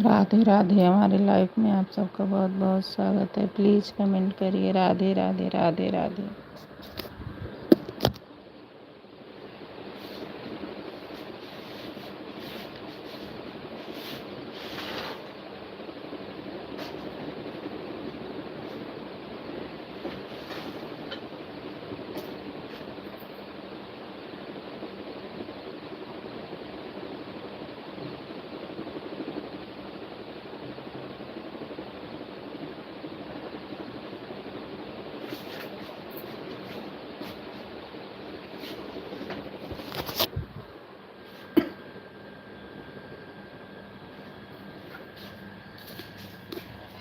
राधे राधे। हमारे लाइफ में आप सबका बहुत बहुत स्वागत है। प्लीज़ कमेंट करिए। राधे राधे राधे राधे।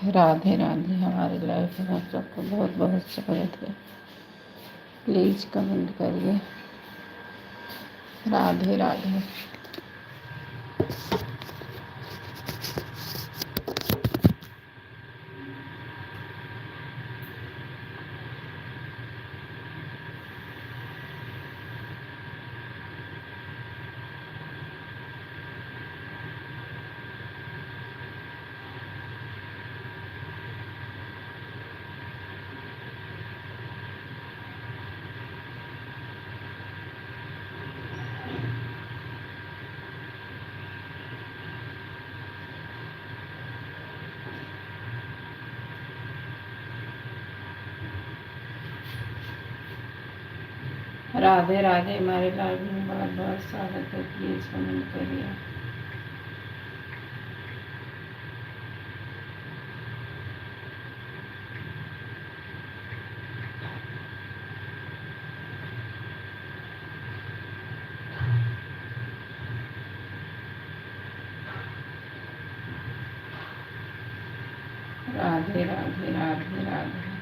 राधे राधे। हमारे लाइफ में आप सबका बहुत बहुत स्वागत है। प्लीज़ कमेंट करिए। राधे राधे। राधे राधे। हमारे लाइफ में बहुत बहुत स्वागत है। प्लीज़ कमेंट करिए। राधे राधे राधे राधे।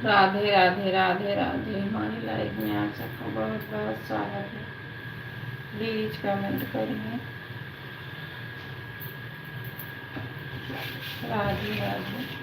राधे राधे राधे राधे। हमारी लाइफ में आप सबका बहुत बहुत स्वागत है। प्लीज कमेंट करिए। राधे राधे।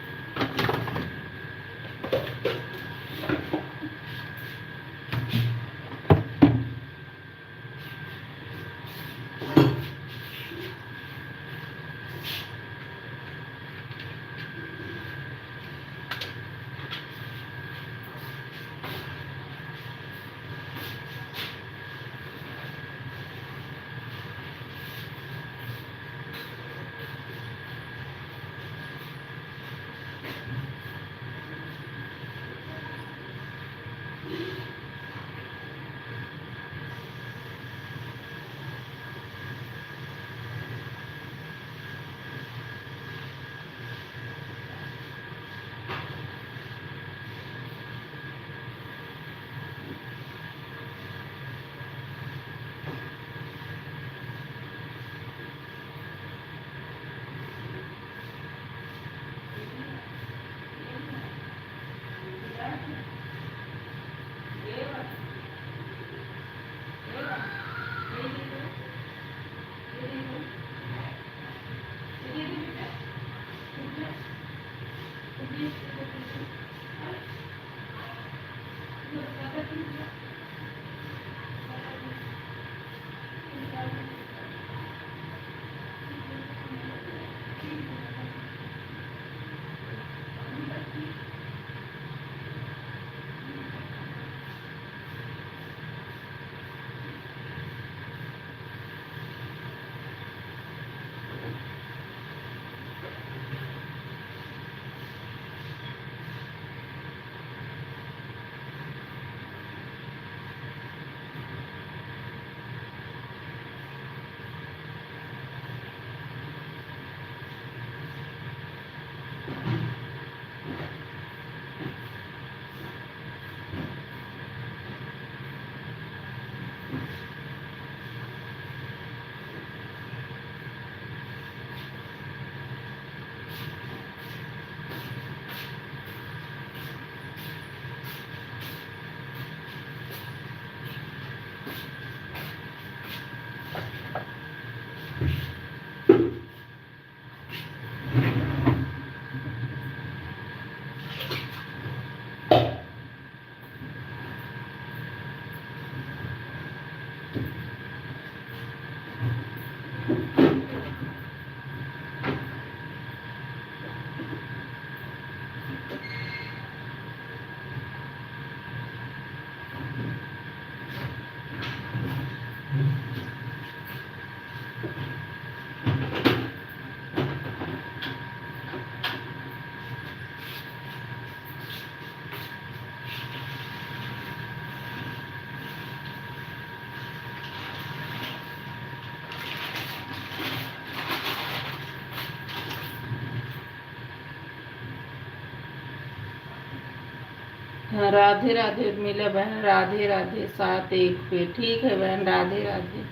राधे राधे उर्मिला बहन, राधे राधे 7-1 पे। ठीक है बहन, राधे राधे।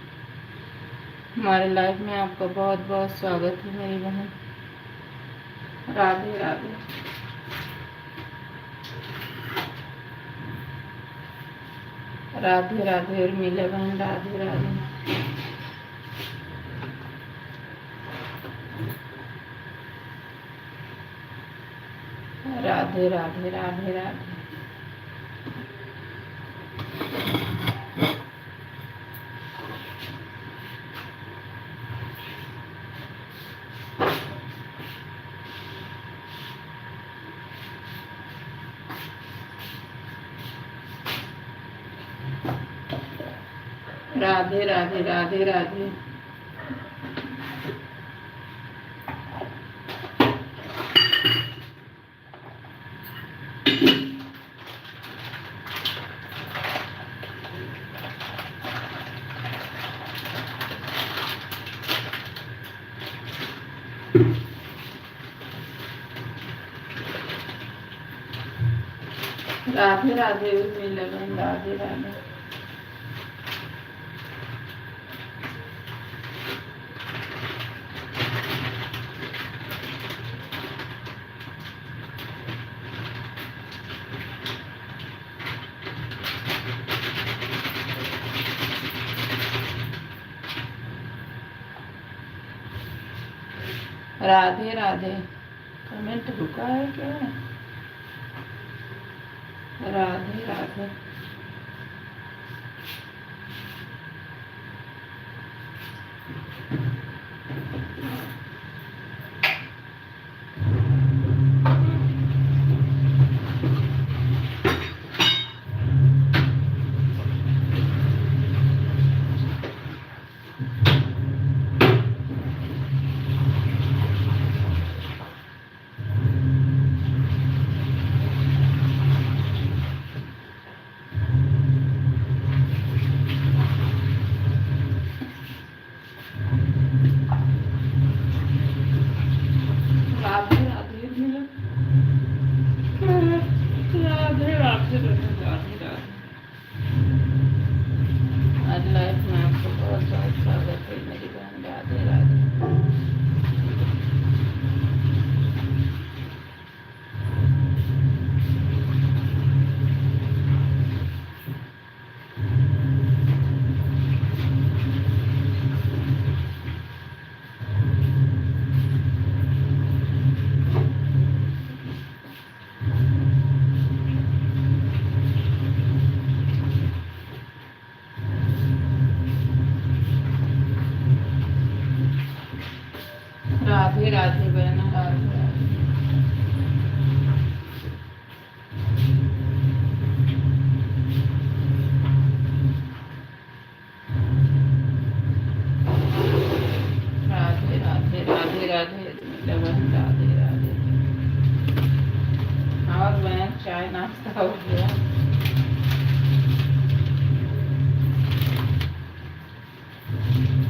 हमारे लाइफ में आपका बहुत बहुत स्वागत है मेरी बहन, राधे राधे। राधे राधे उर्मिला बहन, राधे राधे। राधे राधे राधे राधे। राधे राधे राधे राधे। राधे राधे उर्मिला बहन, राधे राधे। राधे राधे। कमेंट रुका है क्या? राधे राधे। लाइफ में आपको बहुत बहुत स्वागत है मेरी बहन, राधे राधे। राधे राधे बहन, राधे राधे। राधे राधे राधे राधे बहन, राधे राधे। और बहन चाय नाश्ता हो गया?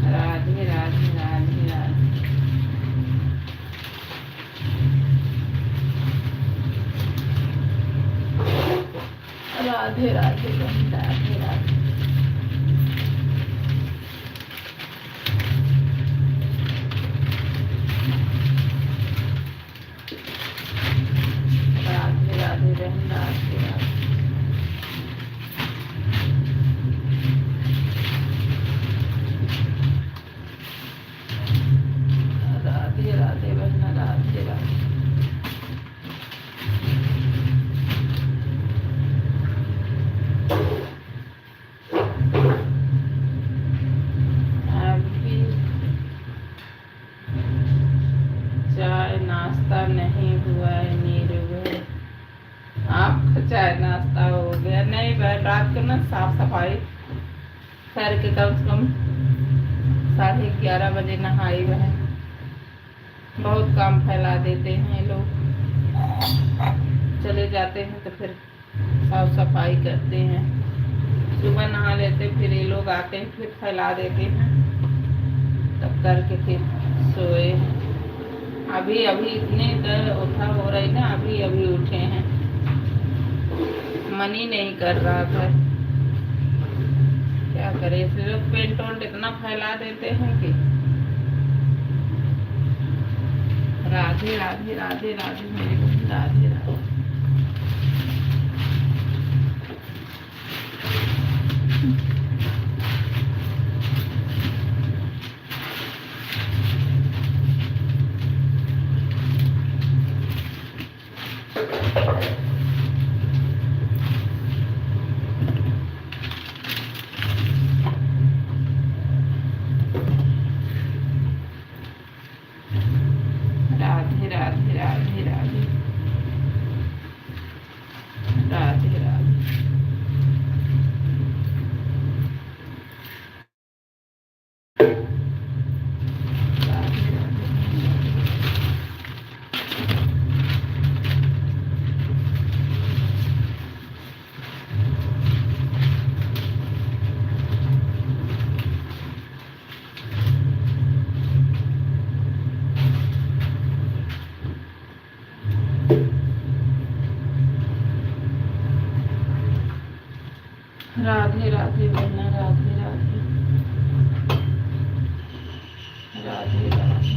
राधे राधे राधे राधे। राधे राधे बहन, राधे राधे। राधे राधे बहन, राधे राधे। राधे राधे बहन, राधे राधे। चाय नाश्ता नहीं हुआ है नीरू। आपका चाय नाश्ता हो गया? नहीं बहन, रात को ना साफ सफाई करके कम से कम 11:30 बजे नहाई बहन। बहुत काम फैला देते हैं लोग, चले जाते हैं तो फिर साफ सफाई करते हैं। सुबह नहा लेते, फिर ये लोग आते हैं फिर फैला देते हैं, तब करके फिर सोए। अभी अभी इतनी देर उठा हो रही ना, अभी अभी उठे हैं। मन ही नहीं कर रहा था। क्या करे, इसलिए लोग पेंट वेंट इतना फैला देते हैं कि राधे राधे राधे राधे मेरी बहन, राधे राधे। राधे राधे राधे राधे राधे राधे। राधे राधे बहना, राधे राधे राधे राधे।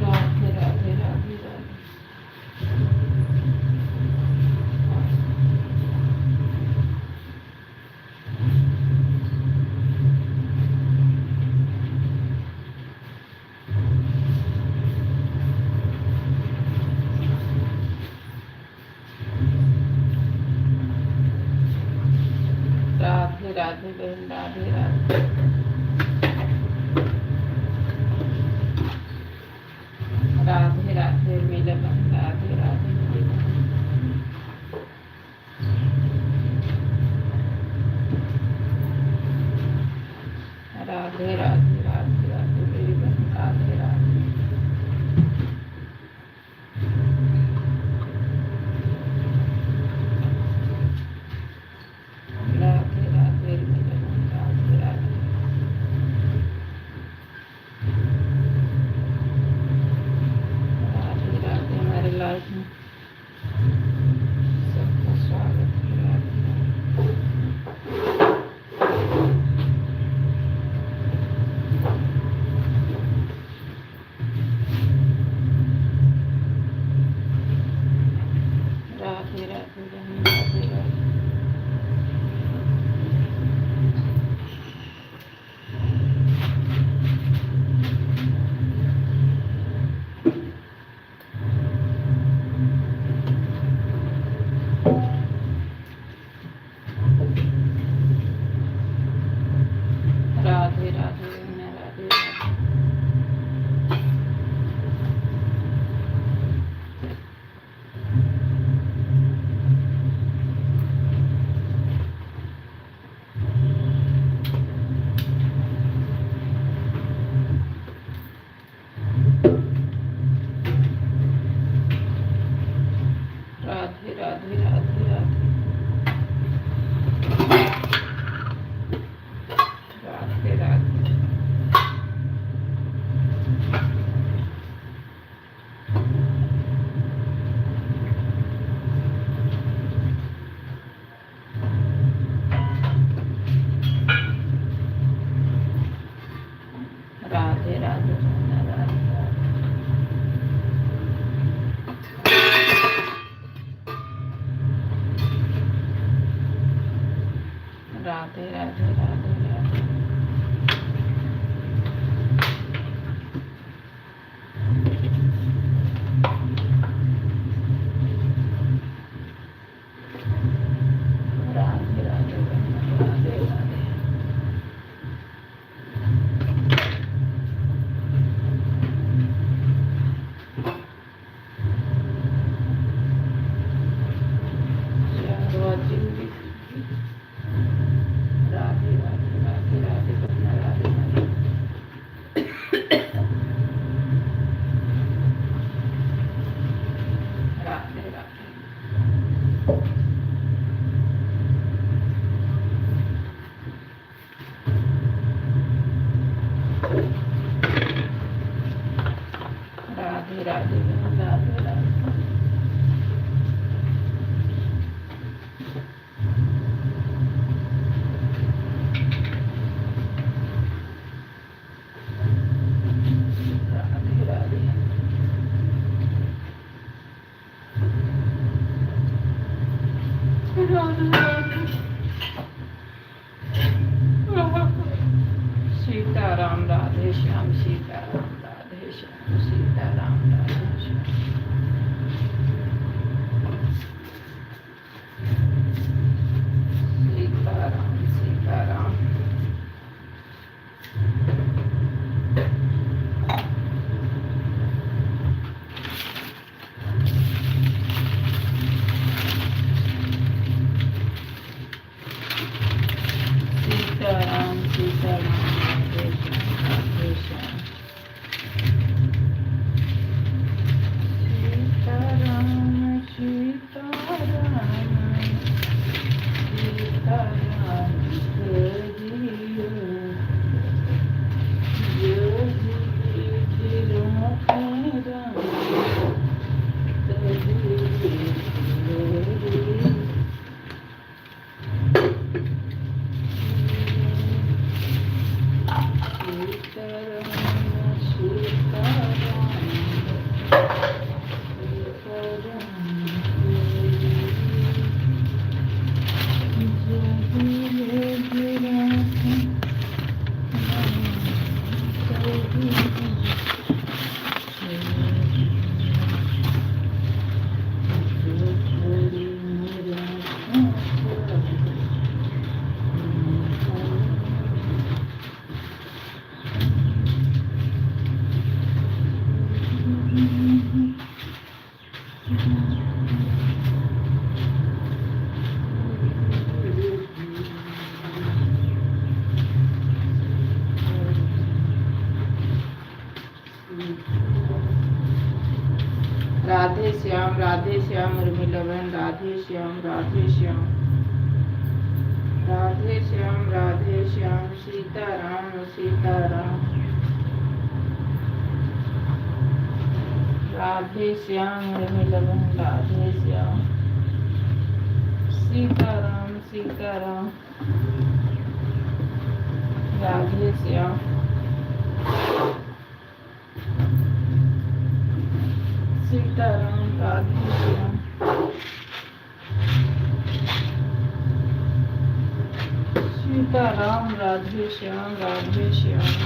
राधे राधे राधे राधे। राधे राधे बहन, राधे राधे राधे राधे मेरा बहन, राधे राधे मेरी बहन। राधे राधे राधे राधे मेरी बहन, राधे राधे। राधे राधे मेरा बहन, राधे राधे। राधे राधे हमारे लाइफ में सबका स्वागत है। राधे राधे राधे बहन, राधे राधे। राधे राधे बहन, राधे राधे। राधे राधे राधे राधे। राधे राधे। राधे राधे बहन, राधे राधे। राधे राधे राधे राधे। राधे राधे बहन, राधे राधे। चारों जिंदगी। राधे राधे राधे राधे बहन, राधे राधे। राधे राधे। राधे राधे। सीताराम राधे श्याम, सीताराम राधे श्याम, सीताराम राधे श्याम। सीताराम सीताराम। सीताराम सीताराम राधे श्याम राधे श्याम। सीताराम सीताराम सीताराम हरियो योगी जिरो तेरा राधे श्याम उर्मिला बहन, राधे श्याम राधे श्याम। राधे श्याम सीताराम सीताराम। राधे श्याम उर्मिला बहन, राधे श्याम सीताराम सीताराम। राधे श्याम सीताराम राधे श्याम। सीताराम राधे श्याम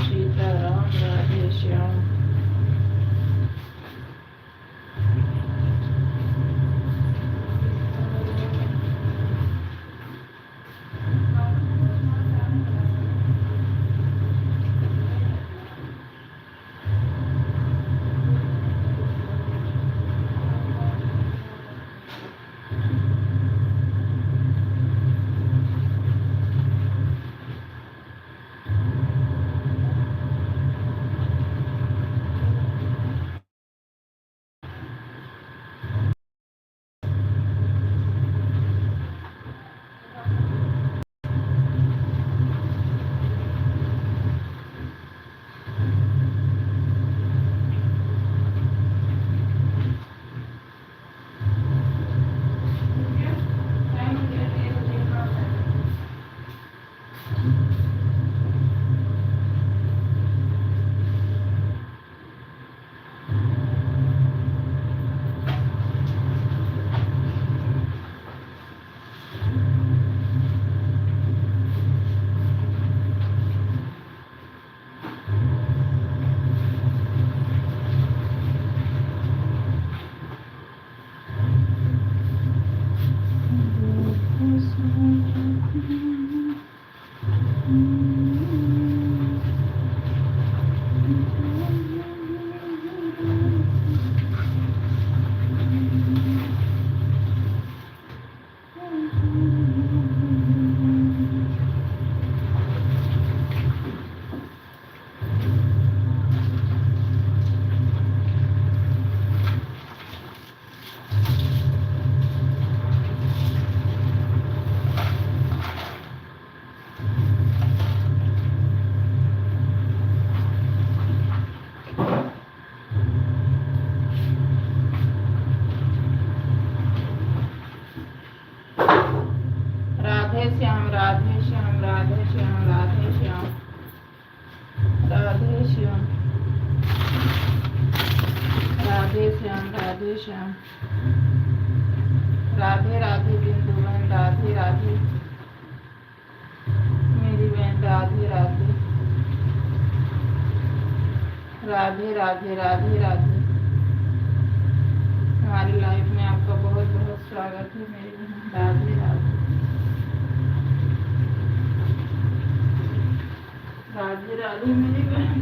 सीताराम राधे श्याम। राधे श्याम राधे राधे बिंदु बहन, राधे राधे राधे राधे राधे राधे राधे। हमारी लाइफ में आपका बहुत बहुत स्वागत है मेरी बहन। राधे राधे राधे राधे मेरी बहन।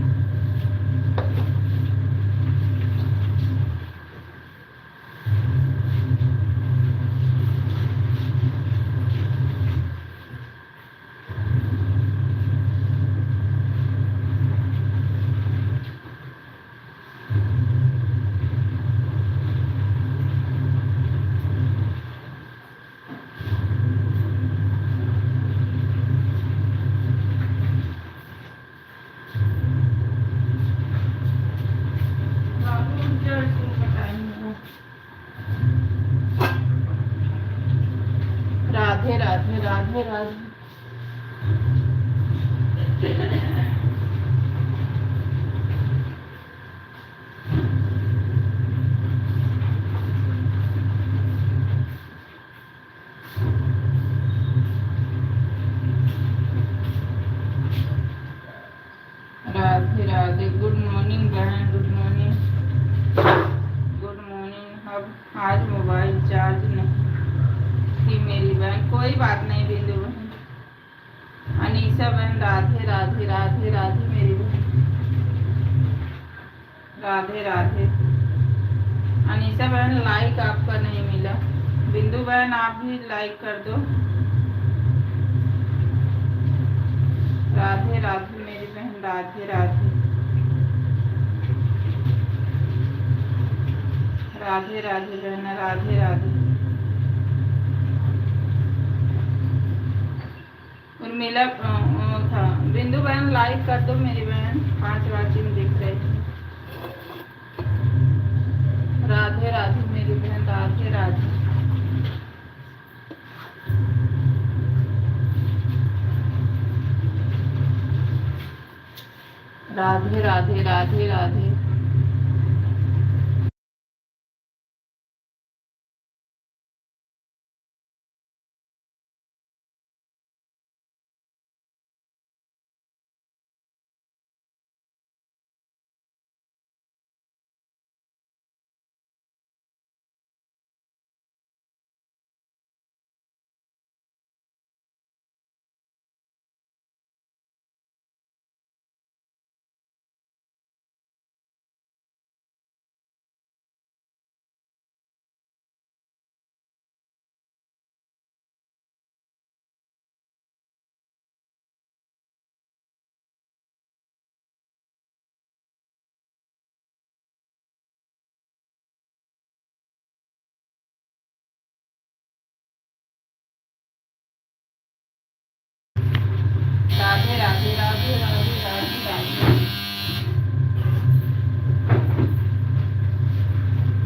राधे राधे राधे राधे राधे राधे। गुड मॉर्निंग बहन, गुड मॉर्निंग गुड मॉर्निंग। अब आज मोबाइल चार्ज नहीं थी मेरी बहन, कोई बात नहीं बिंदु बहन। अनीसा बहन राधे राधे राधे राधे मेरी बहन। राधे राधे। अनीसा बहन लाइक आपका नहीं मिला। बिंदु बहन आप भी लाइक कर दो। राधे राधे मेरी बहन। राधे राधे राधे राधे बहन। राधे राधे। उर्मिला था। बिंदु बहन लाइक कर दो मेरी बहन, 5 वाचिंग दिख रही थी। राधे राधे मेरी बहन। राधे राधे राधे राधे राधे राधे। राधे राधे राधे राधे राधे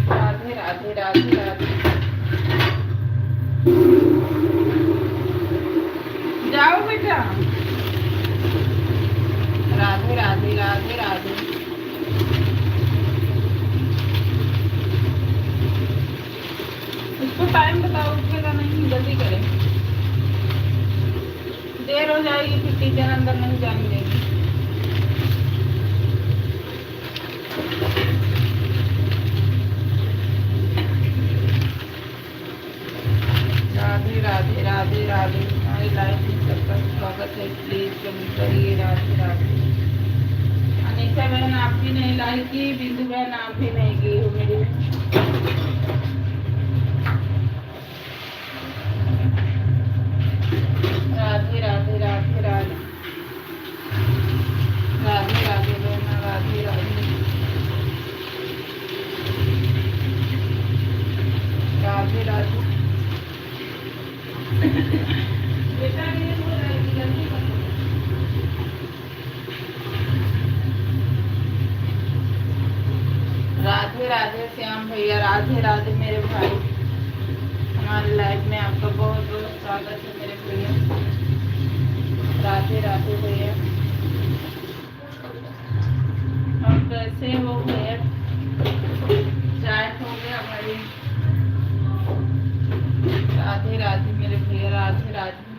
राधे राधे राधे राधे। जाओ बेटा। राधे राधे राधे राधे। उसको टाइम बताओ, उठेगा नहीं, जल्दी करें, देर हो जाएगी फिर टीचर अंदर नहीं जाने देगी। राधे राधे राधे राधे। हमारी लाइफ में सबका स्वागत है, प्लीज कमेंट करिए। राधे राधे। अनीसा बहन आप भी नहीं लाइक की, बिंदु बहन आप भी नहीं की हो मेरी। राधे राधे राधे राधे राधे राधे बहना। राधे राधे राधे राधे। बेटा ये बोल रहा है कि जल्दी करो। राधे राधे श्याम भैया। राधे राधे मेरे भाई। हमारी लाइफ में आपका बहुत बहुत स्वागत है मेरे भैया। राधे राधे भैया। हम कैसे हो भैया? चाय हो गया भाई? राधे राधे मेरे भैया। राधे राधे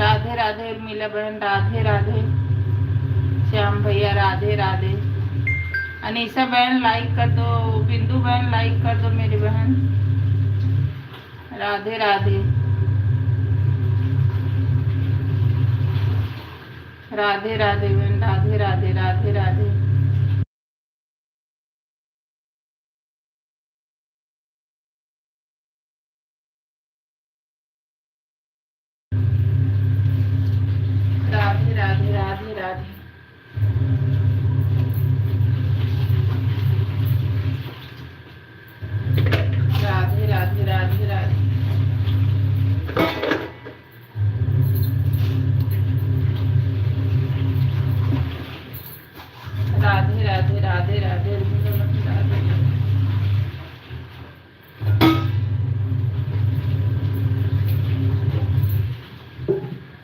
राधे राधे उर्मिला बहन, राधे राधे। श्याम भैया राधे राधे। अनीसा बहन लाइक कर दो, बिंदु बहन लाइक कर दो मेरी बहन, राधे राधे। राधे राधे बहन, राधे राधे, राधे राधे। राधे राधे, राधे राधे। राधे राधे, राधे राधे। राधे राधे, राधे राधे,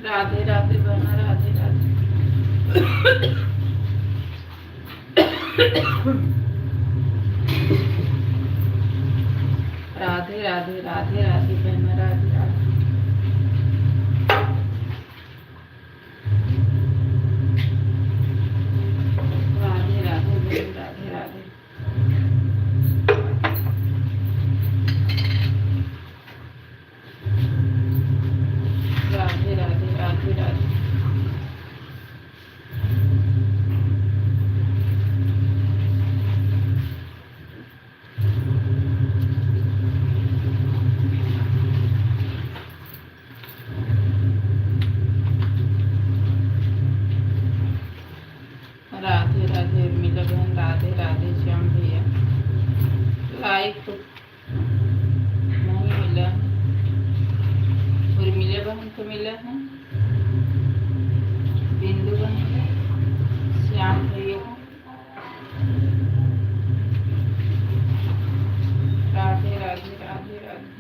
राधे राधे बहना, राधे राधे। राधे राधे, राधे राधे बहना, राधे राधे। राधे राधे बहन, राधे राधे। राधे राधे, राधे राधे। राधे राधे उर्मिला बहन, राधे राधे। श्याम भैया लाइक तो नहीं मिला, उर्मिला बहन को मिला है, बिंदु बहन, श्याम भैया, राधे राधे, राधे राधे।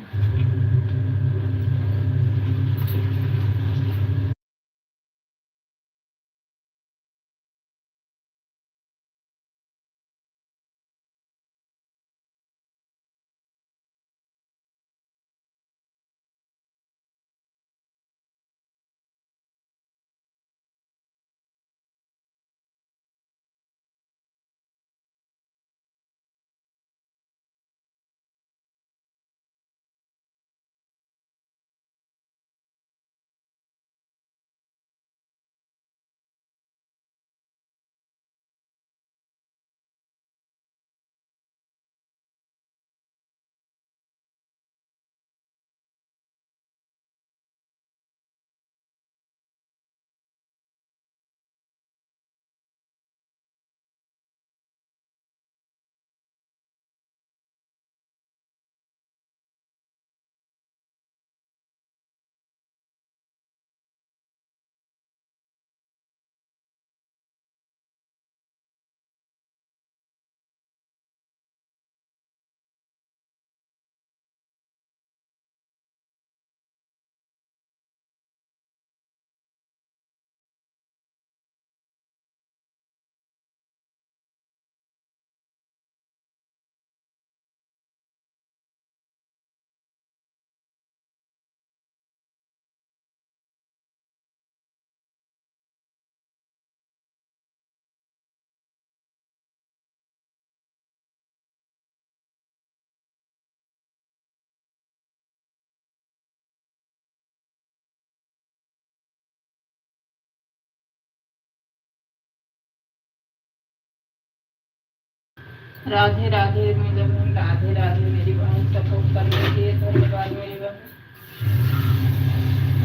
राधे राधे मेरी बहन, राधे राधे मेरी बहन, सपोर्ट करने के लिए धन्यवाद मेरी बहन,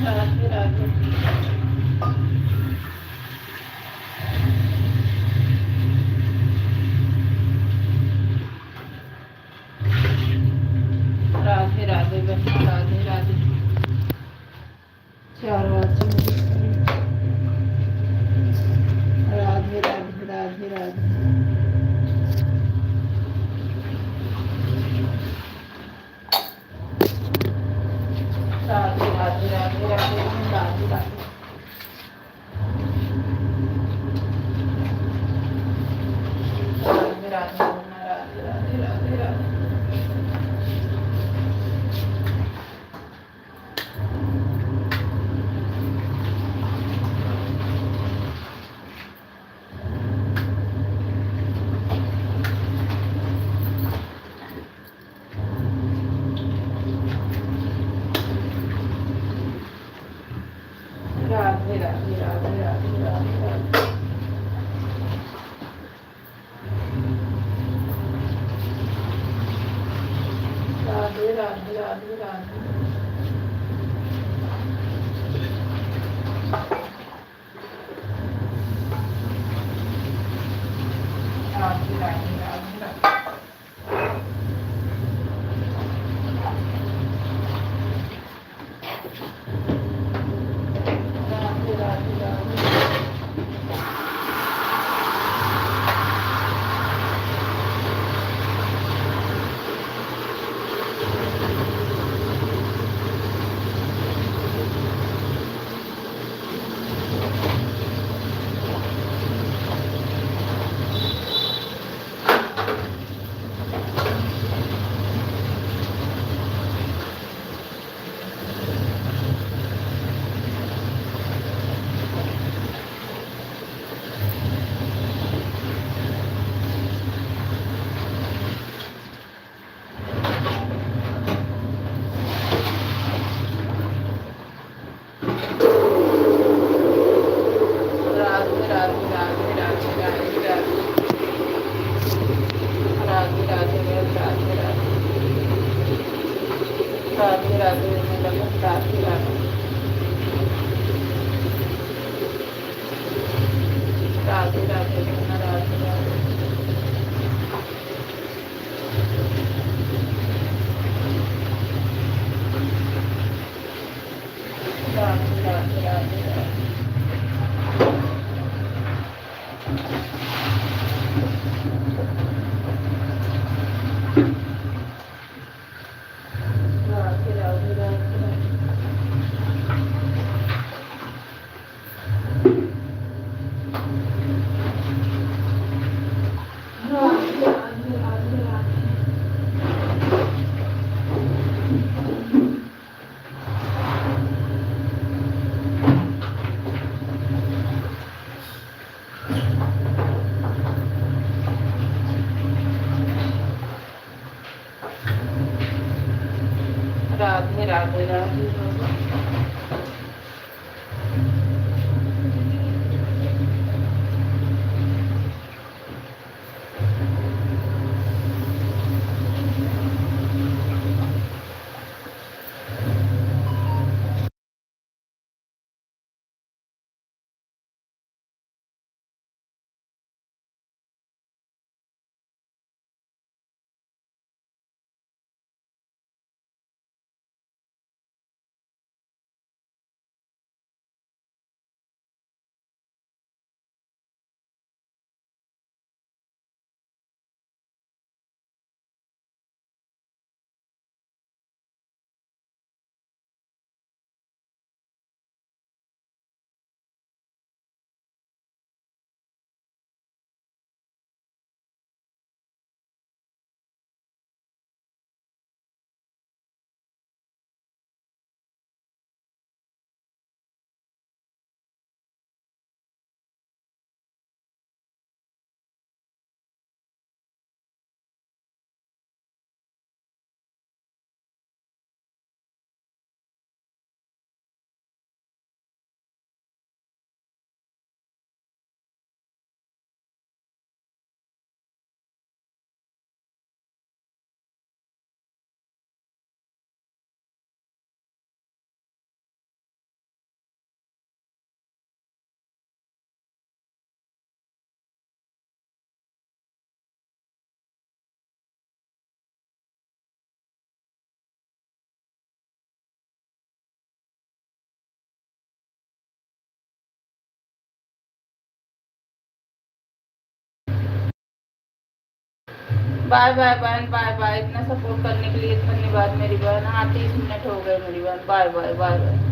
राधे राधे। राधे राधे बहन, राधे राधे। चार राधे राधे राधे राधे। राधे राधे, राधे राधे, राधे राधे। राधे राधे, राधे राधे, राधे राधे। राधे राधे राधे राधे राधे। राधे राधे राधे राधे। राधे राधे राधे राधे। राधे राधे राधे। राधे राधे राधे राधे राधे राधे राधे राधे राधे राधे राधे राधे राधे राधे राधे राधे राधे राधे। राधे राधे राधे राधे राधे राधे राधे राधे राधे राधे। बाय बाय बहन, बाय बाय। इतना सपोर्ट करने के लिए धन्यवाद मेरी बहन। हाँ 30 मिनट हो गए मेरी बहन। Bye bye bye bye.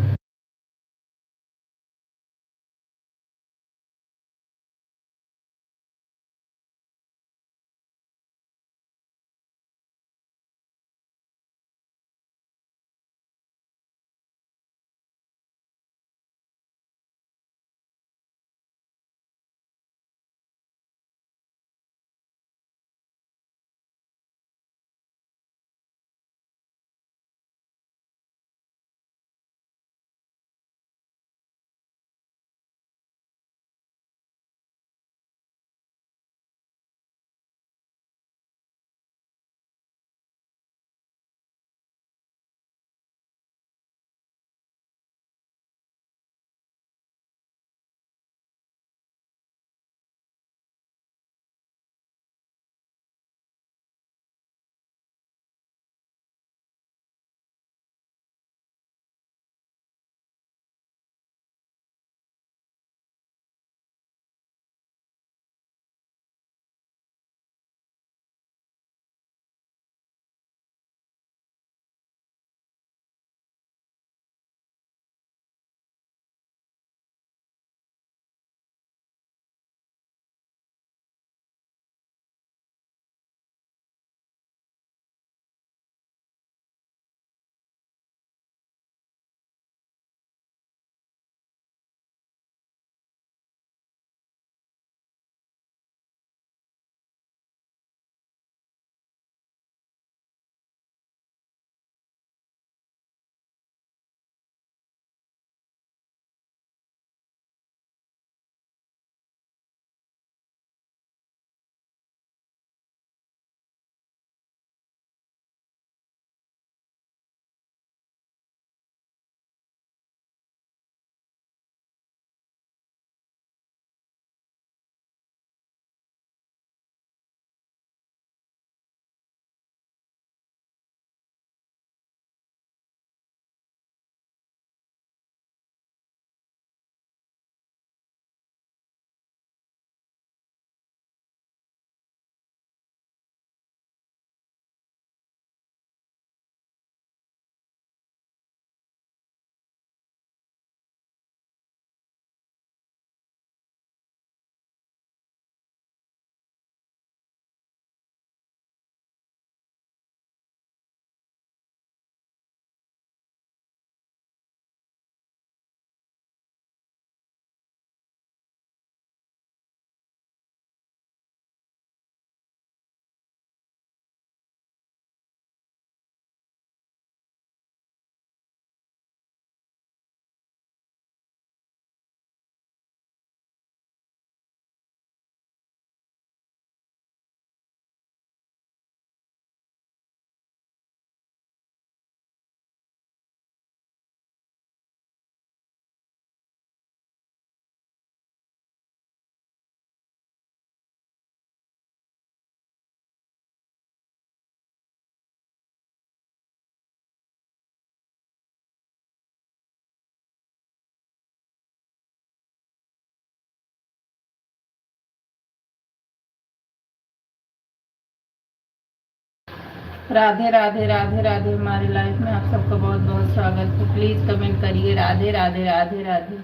Radhe Radhe Radhe Radhe. हमारी लाइफ में आप सबका बहुत बहुत स्वागत है। प्लीज कमेंट करिए राधे राधे राधे राधे।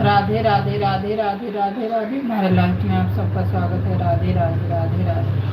राधे राधे राधे राधे राधे राधे। हमारे लंच में आप सबका स्वागत है। राधे राधे राधे राधे।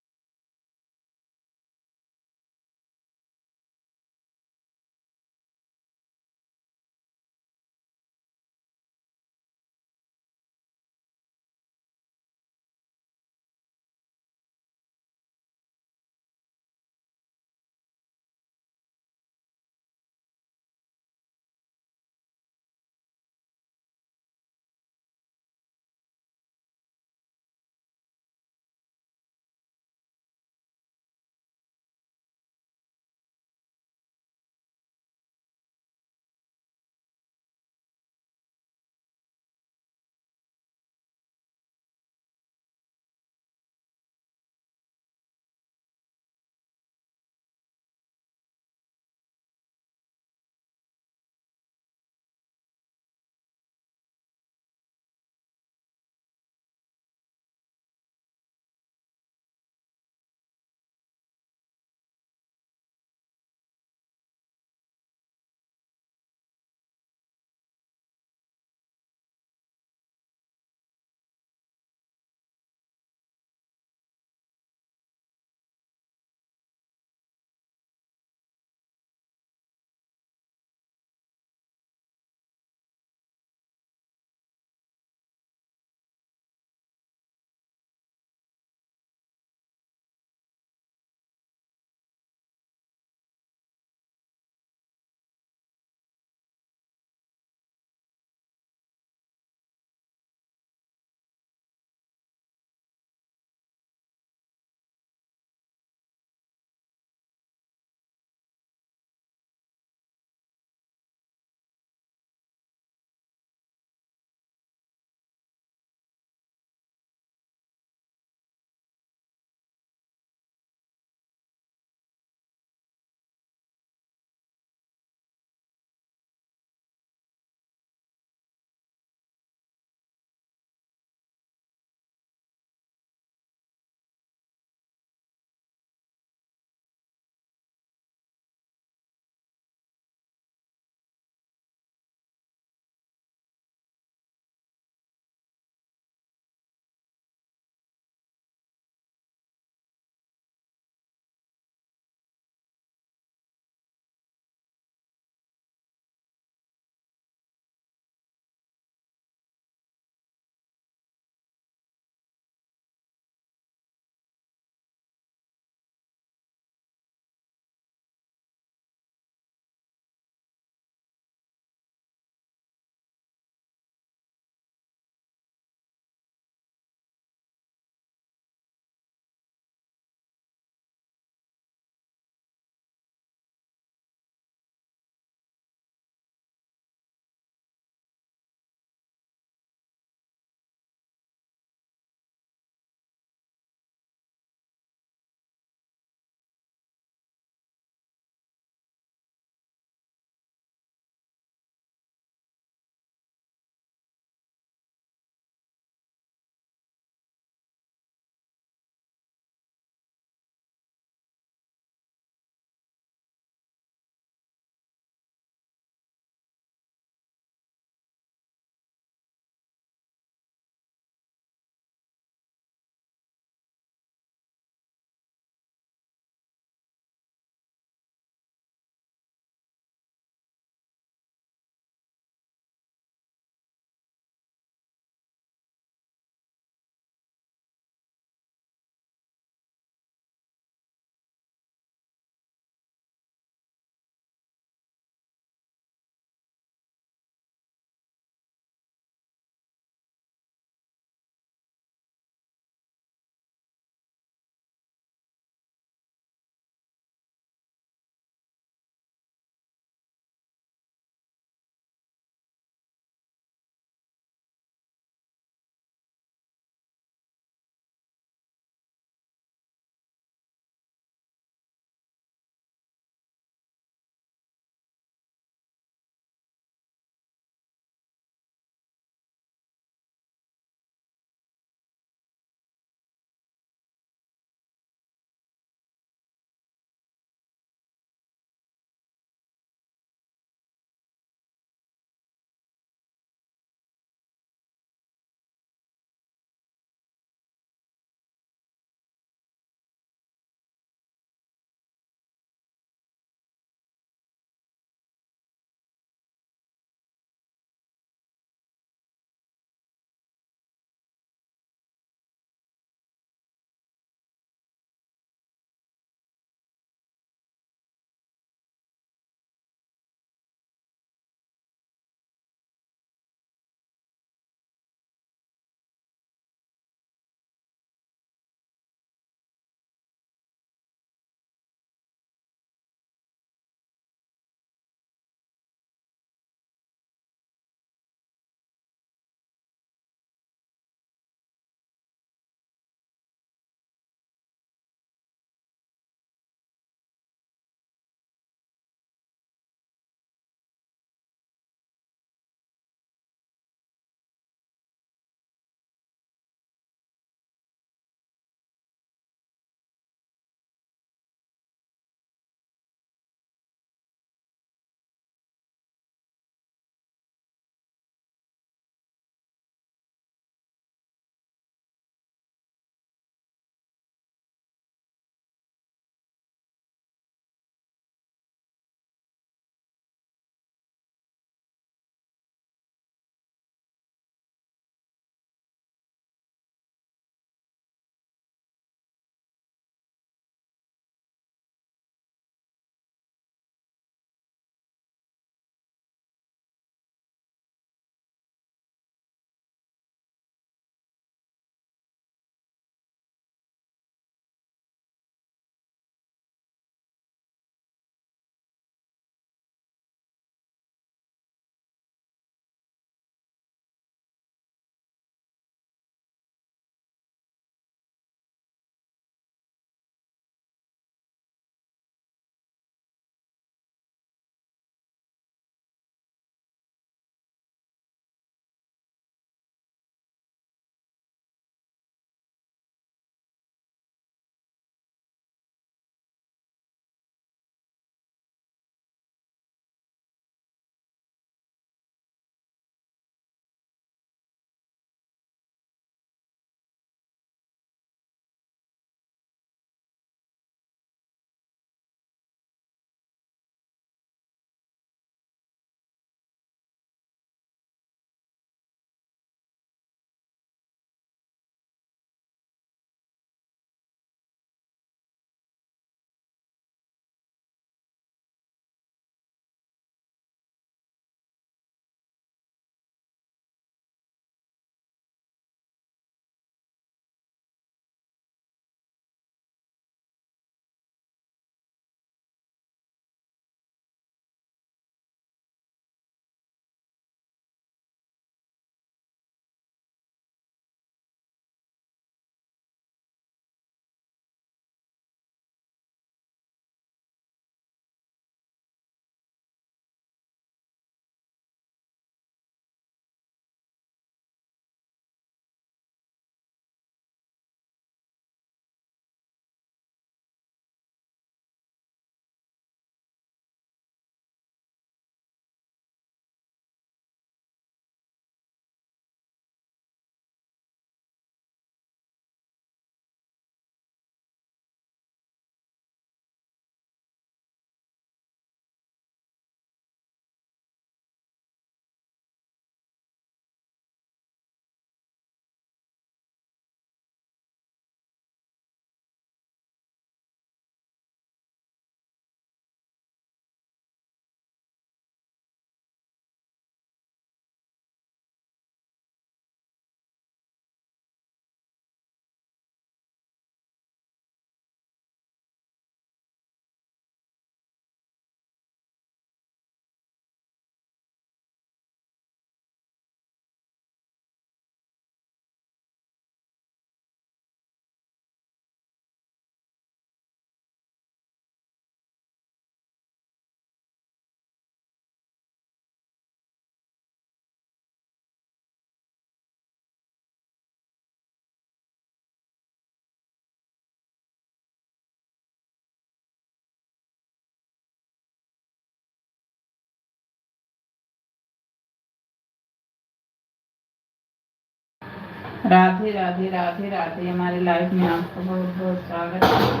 राधे राधे राधे राधे। हमारे लाइफ में आपका बहुत बहुत स्वागत है।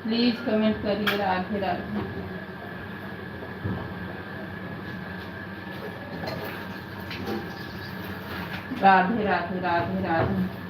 प्लीज कमेंट करिए राधे राधे। राधे राधे राधे राधे।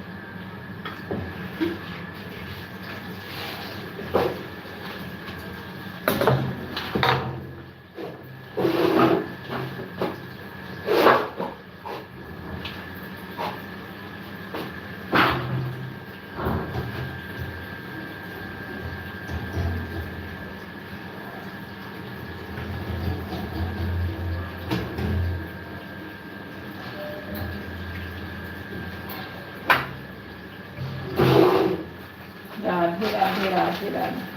राधे राधे राधे राधे।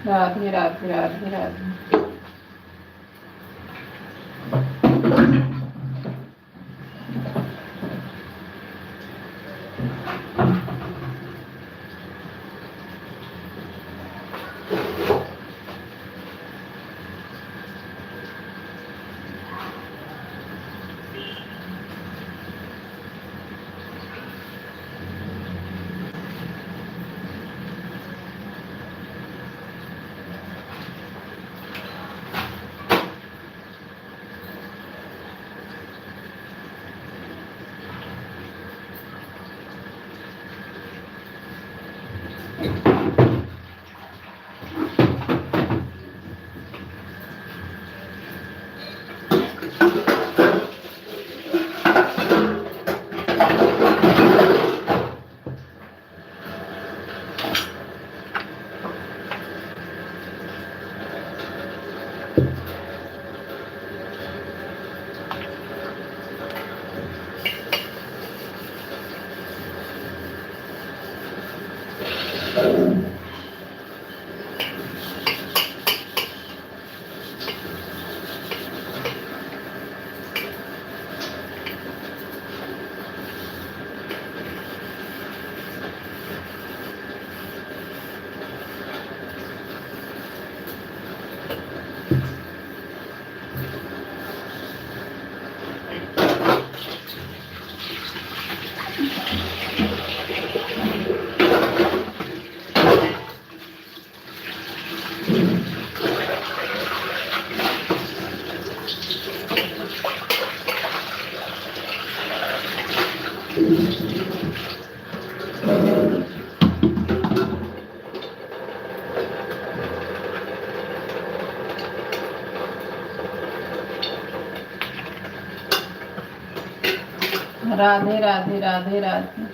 राधे राधे राधे राधे। राधे राधे राधे राधे।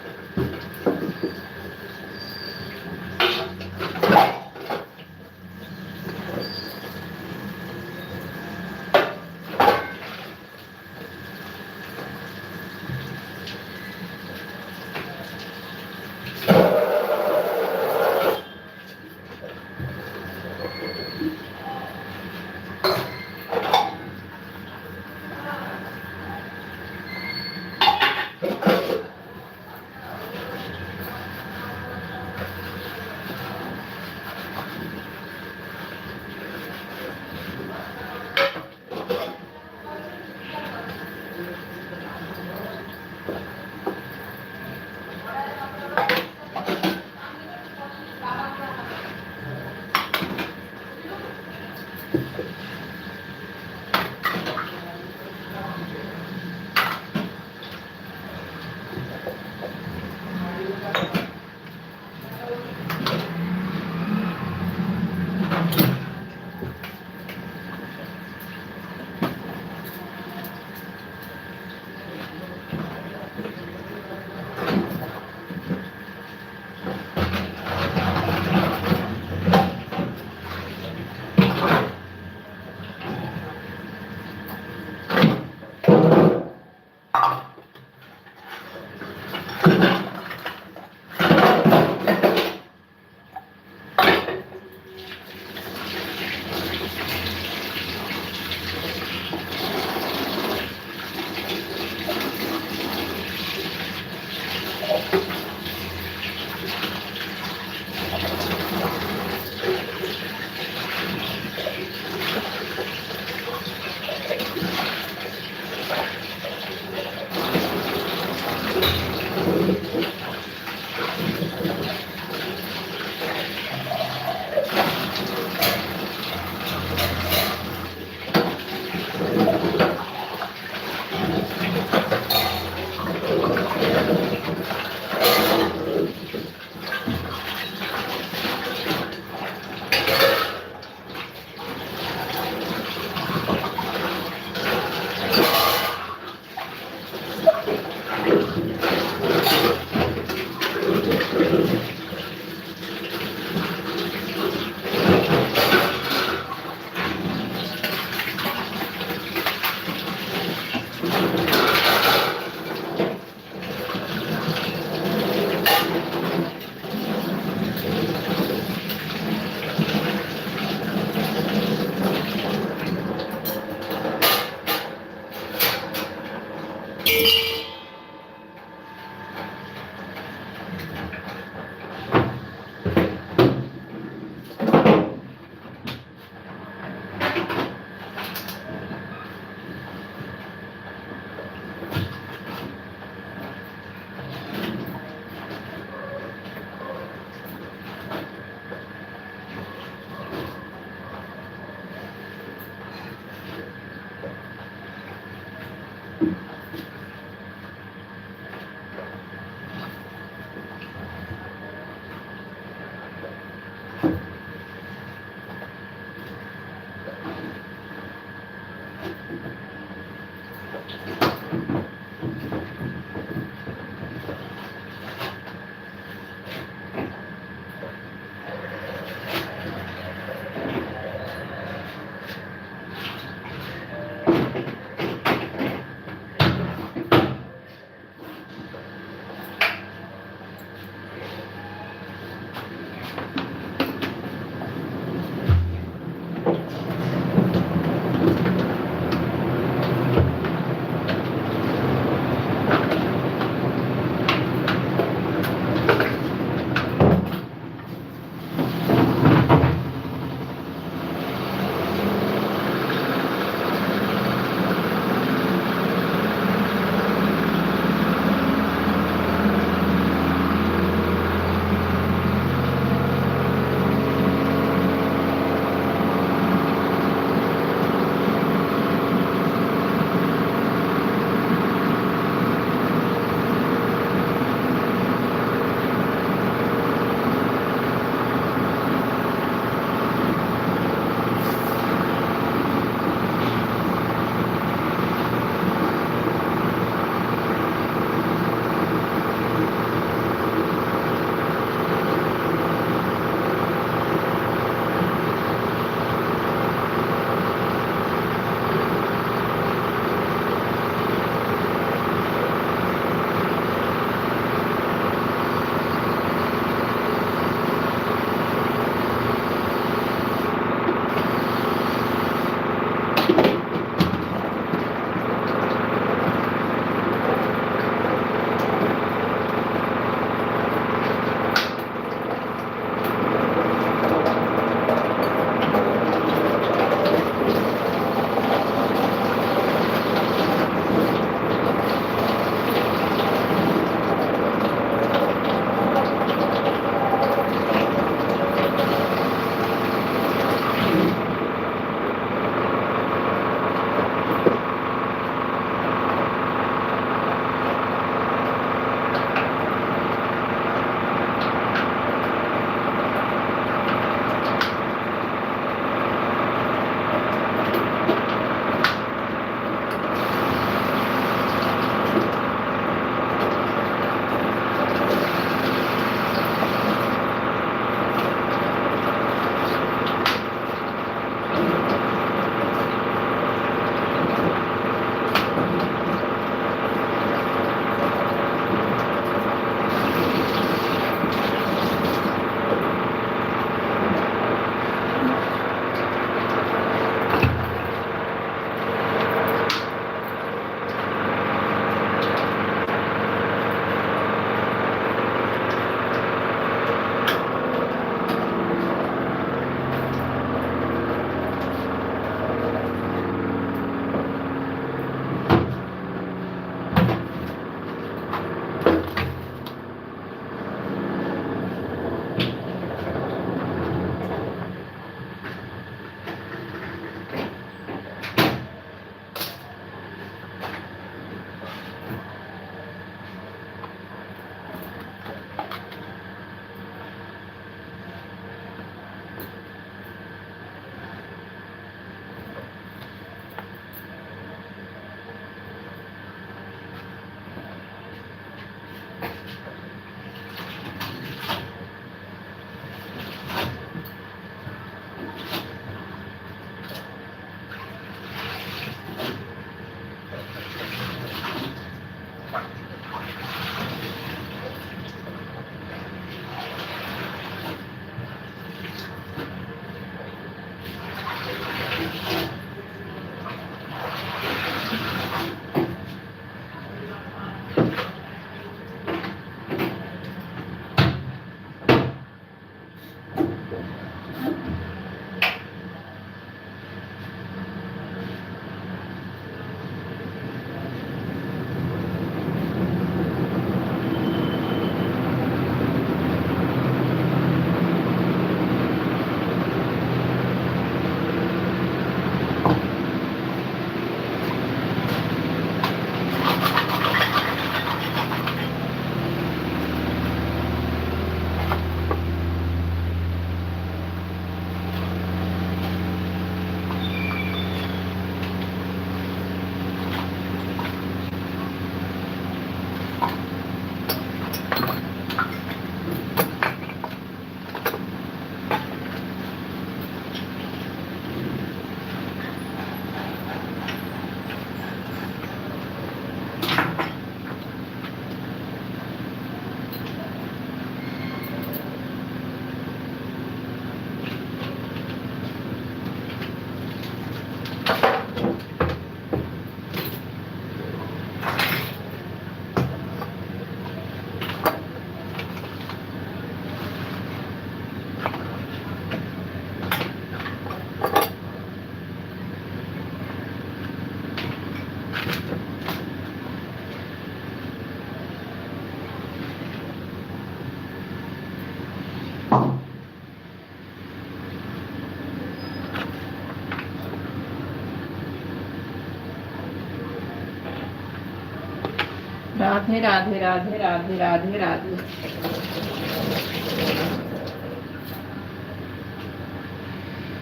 राधे राधे राधे राधे राधे राधे।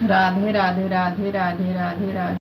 राधे राधे राधे राधे राधे राधे।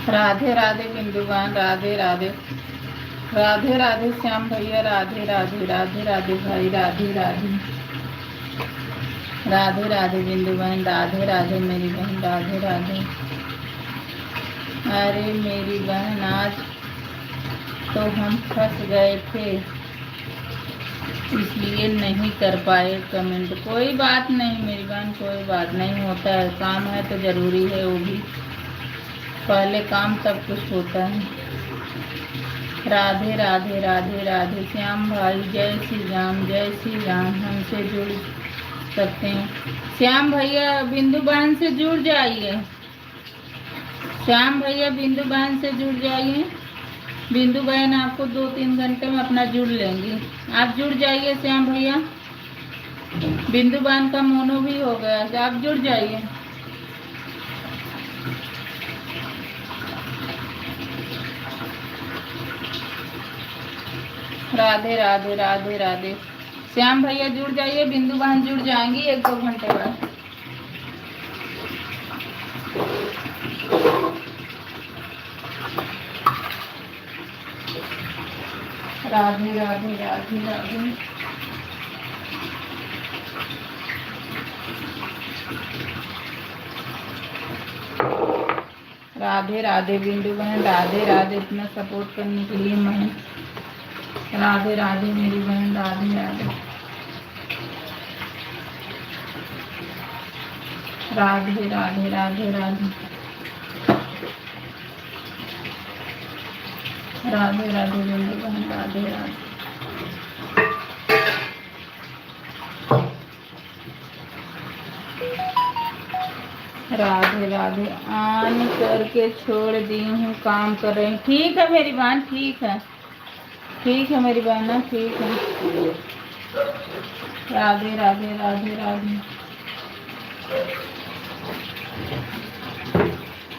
राधे राधे बिंदुवान, राधे राधे राधे राधे श्याम भैया, राधे राधे राधे राधे भाई, राधे राधे राधे राधे बिंदुवान, राधे राधे मेरी बहन, राधे राधे। अरे मेरी बहन आज तो हम फंस गए थे इसलिए नहीं कर पाए कमेंट। कोई बात नहीं मेरी बहन, कोई बात नहीं, होता है, काम है तो ज़रूरी है, वो भी पहले काम तब कुछ होता है। राधे राधे राधे राधे श्याम भाई, जय श्री राम, जय श्री राम। हमसे जुड़ सकते हैं श्याम भैया, बिंदु बहन से जुड़ जाइए। श्याम भैया बिंदु बहन से जुड़ जाइए। बिंदु बहन आपको 2-3 घंटे में अपना जुड़ लेंगी। आप जुड़ जाइए श्याम भैया। बिंदु बहन का मोनो भी हो गया, तो आप जुड़ जाइए। राधे राधे राधे राधे श्याम भैया जुड़ जाइए, बिंदु बहन जुड़ जाएंगी 1-2 घंटे बाद। राधे राधे राधे राधे। राधे राधे बिंदु बहन, राधे राधे इतना सपोर्ट करने के लिए बहन। राधे राधे मेरी बहन, राधे राधे। राधे राधे राधे राधे। राधे राधे बिंदु बहन, राधे राधे। राधे राधे। ऑन करके छोड़ दी हूँ, काम कर रही हूँ। ठीक है मेरी बहन, ठीक है, ठीक है मेरी बहन, ठीक है। राधे राधे राधे राधे।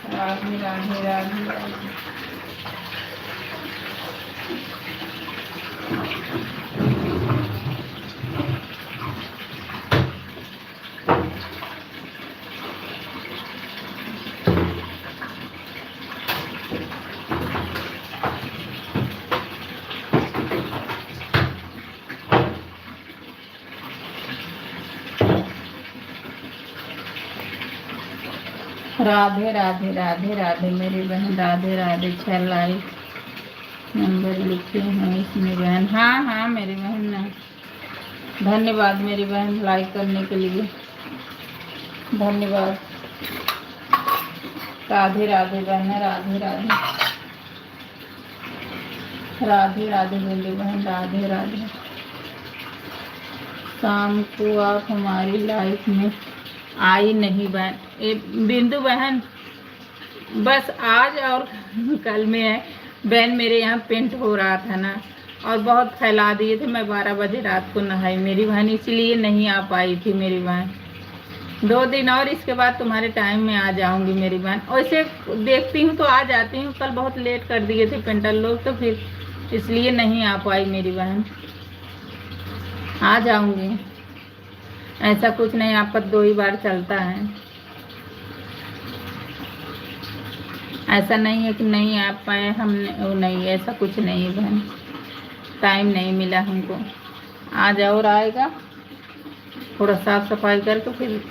राधे राधे राधे राधे। राधे राधे राधे राधे मेरी बहन, राधे राधे। 6 लाइक नंबर लिखे हैं इसमें बहन। हाँ हाँ मेरी बहन, धन्यवाद मेरी बहन लाइक करने के लिए, धन्यवाद। राधे राधे बहन, राधे राधे। राधे राधे मेरी बहन, राधे राधे। शाम को आप हमारी लाइफ में आई नहीं बहन। बिंदु बहन बस आज और कल में है बहन। मेरे यहाँ पेंट हो रहा था ना, और बहुत फैला दिए थे। मैं 12 बजे रात को नहाई मेरी बहन, इसलिए नहीं आ पाई थी मेरी बहन। 2 दिन और इसके बाद तुम्हारे टाइम में आ जाऊंगी मेरी बहन। वैसे देखती हूँ तो आ जाती हूँ, कल बहुत लेट कर दिए थे पेंटर लोग, तो फिर इसलिए नहीं आ पाई मेरी बहन। आ जाऊंगी, ऐसा कुछ नहीं, आपका 2 ही बार चलता है। ऐसा नहीं है कि नहीं आ पाए हमने, वो नहीं, ऐसा कुछ नहीं है बहन, टाइम नहीं मिला हमको। आज और आएगा, थोड़ा साफ सफाई करके फिर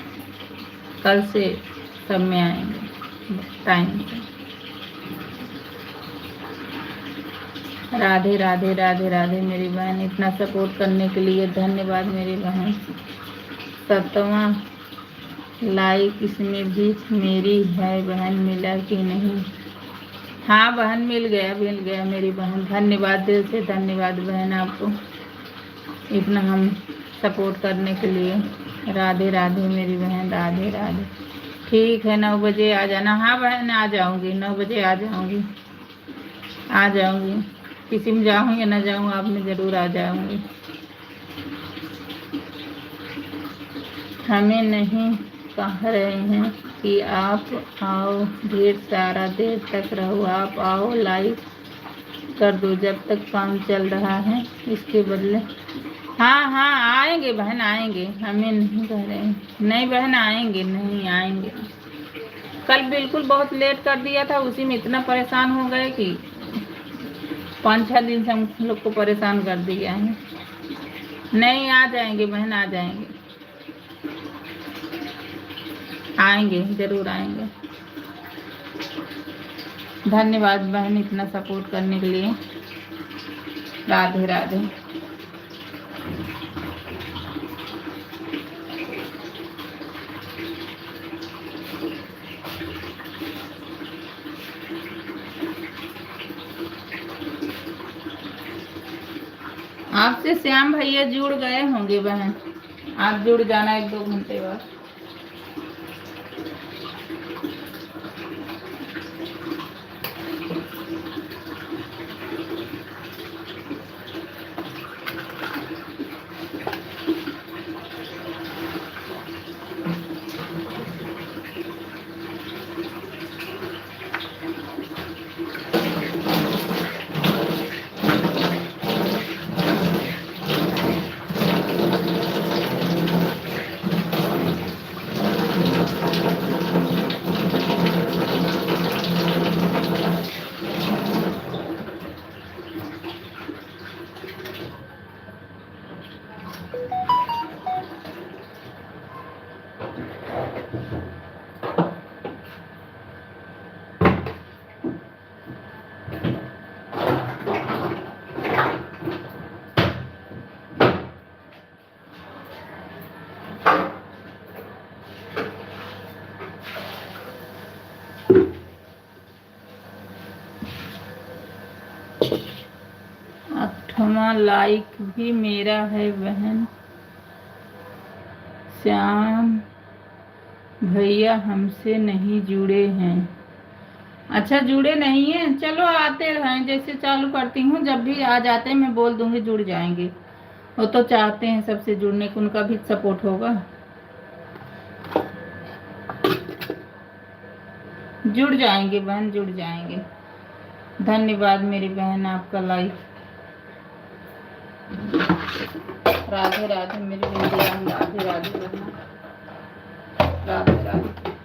कल से सब में आएंगे टाइम से। राधे राधे राधे राधे मेरी बहन, इतना सपोर्ट करने के लिए धन्यवाद मेरी बहन। 7वां लाइक इसमें भी मेरी है बहन, मिला कि नहीं? हाँ बहन मिल गया मेरी बहन। धन्यवाद, दिल से धन्यवाद बहन आपको इतना हम सपोर्ट करने के लिए। राधे राधे मेरी बहन, राधे राधे। ठीक है 9 बजे आ जाना। हाँ बहन आ जाऊंगी, 9 बजे आ जाऊंगी, आ जाऊंगी। किसी में जाऊँ या ना जाऊँ, आप में ज़रूर आ जाऊंगी। हमें नहीं कह रहे हैं कि आप आओ, ढेर सारा देर तक रहो, आप आओ, लाइक कर दो जब तक काम चल रहा है, इसके बदले। हाँ हाँ आएंगे बहन, आएंगे, हमें नहीं कह रहे हैं। नहीं बहन आएंगे, नहीं आएंगे। कल बिल्कुल बहुत लेट कर दिया था, उसी में इतना परेशान हो गए कि 5-6 दिन से हम लोग को परेशान कर दिया है। नहीं आ जाएंगे बहन, आ जाएंगे, आएंगे, जरूर आएंगे। धन्यवाद बहन इतना सपोर्ट करने के लिए। राधे राधे। आपसे श्याम भैया जुड़ गए होंगे बहन, आप जुड़ जाना 1-2 घंटे बाद। हाँ लाइक भी मेरा है बहन। श्याम भैया हमसे नहीं जुड़े हैं। अच्छा जुड़े नहीं हैं, चलो आते रहें, जैसे चालू करती हूँ जब भी आ जाते हैं मैं बोल दूंगी जुड़ जाएंगे। वो तो चाहते हैं सबसे जुड़ने को, उनका भी सपोर्ट होगा। जुड़ जाएंगे बहन, जुड़ जाएंगे। धन्यवाद मेरी बहन आपका लाइक। राधे राधे मेरी बहन, राधे राधे बहन, राधे राधे।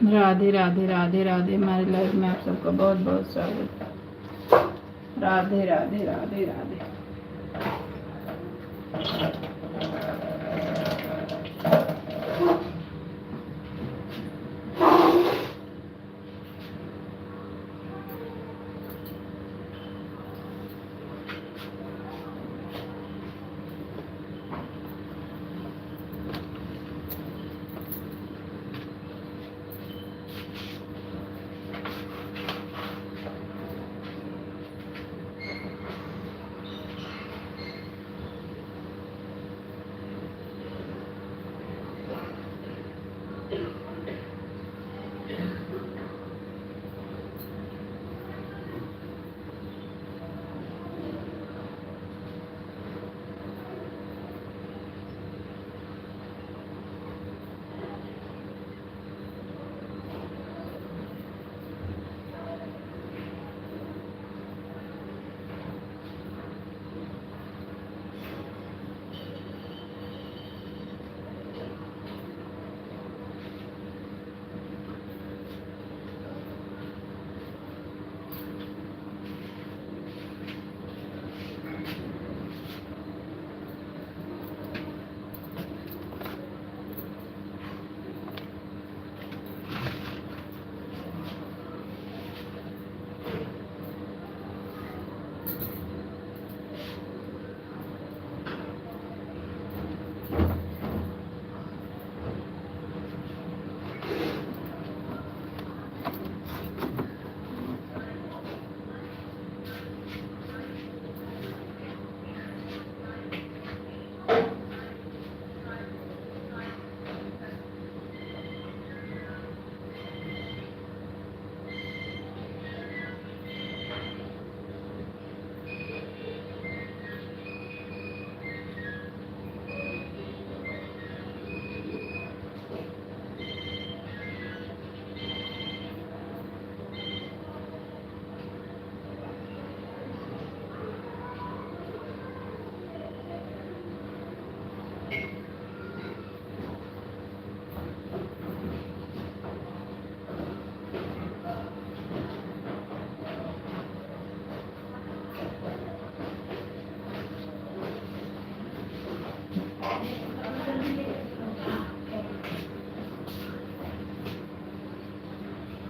राधे राधे राधे राधे। हमारे लाइफ में आप सबका बहुत बहुत स्वागत है। राधे राधे राधे राधे।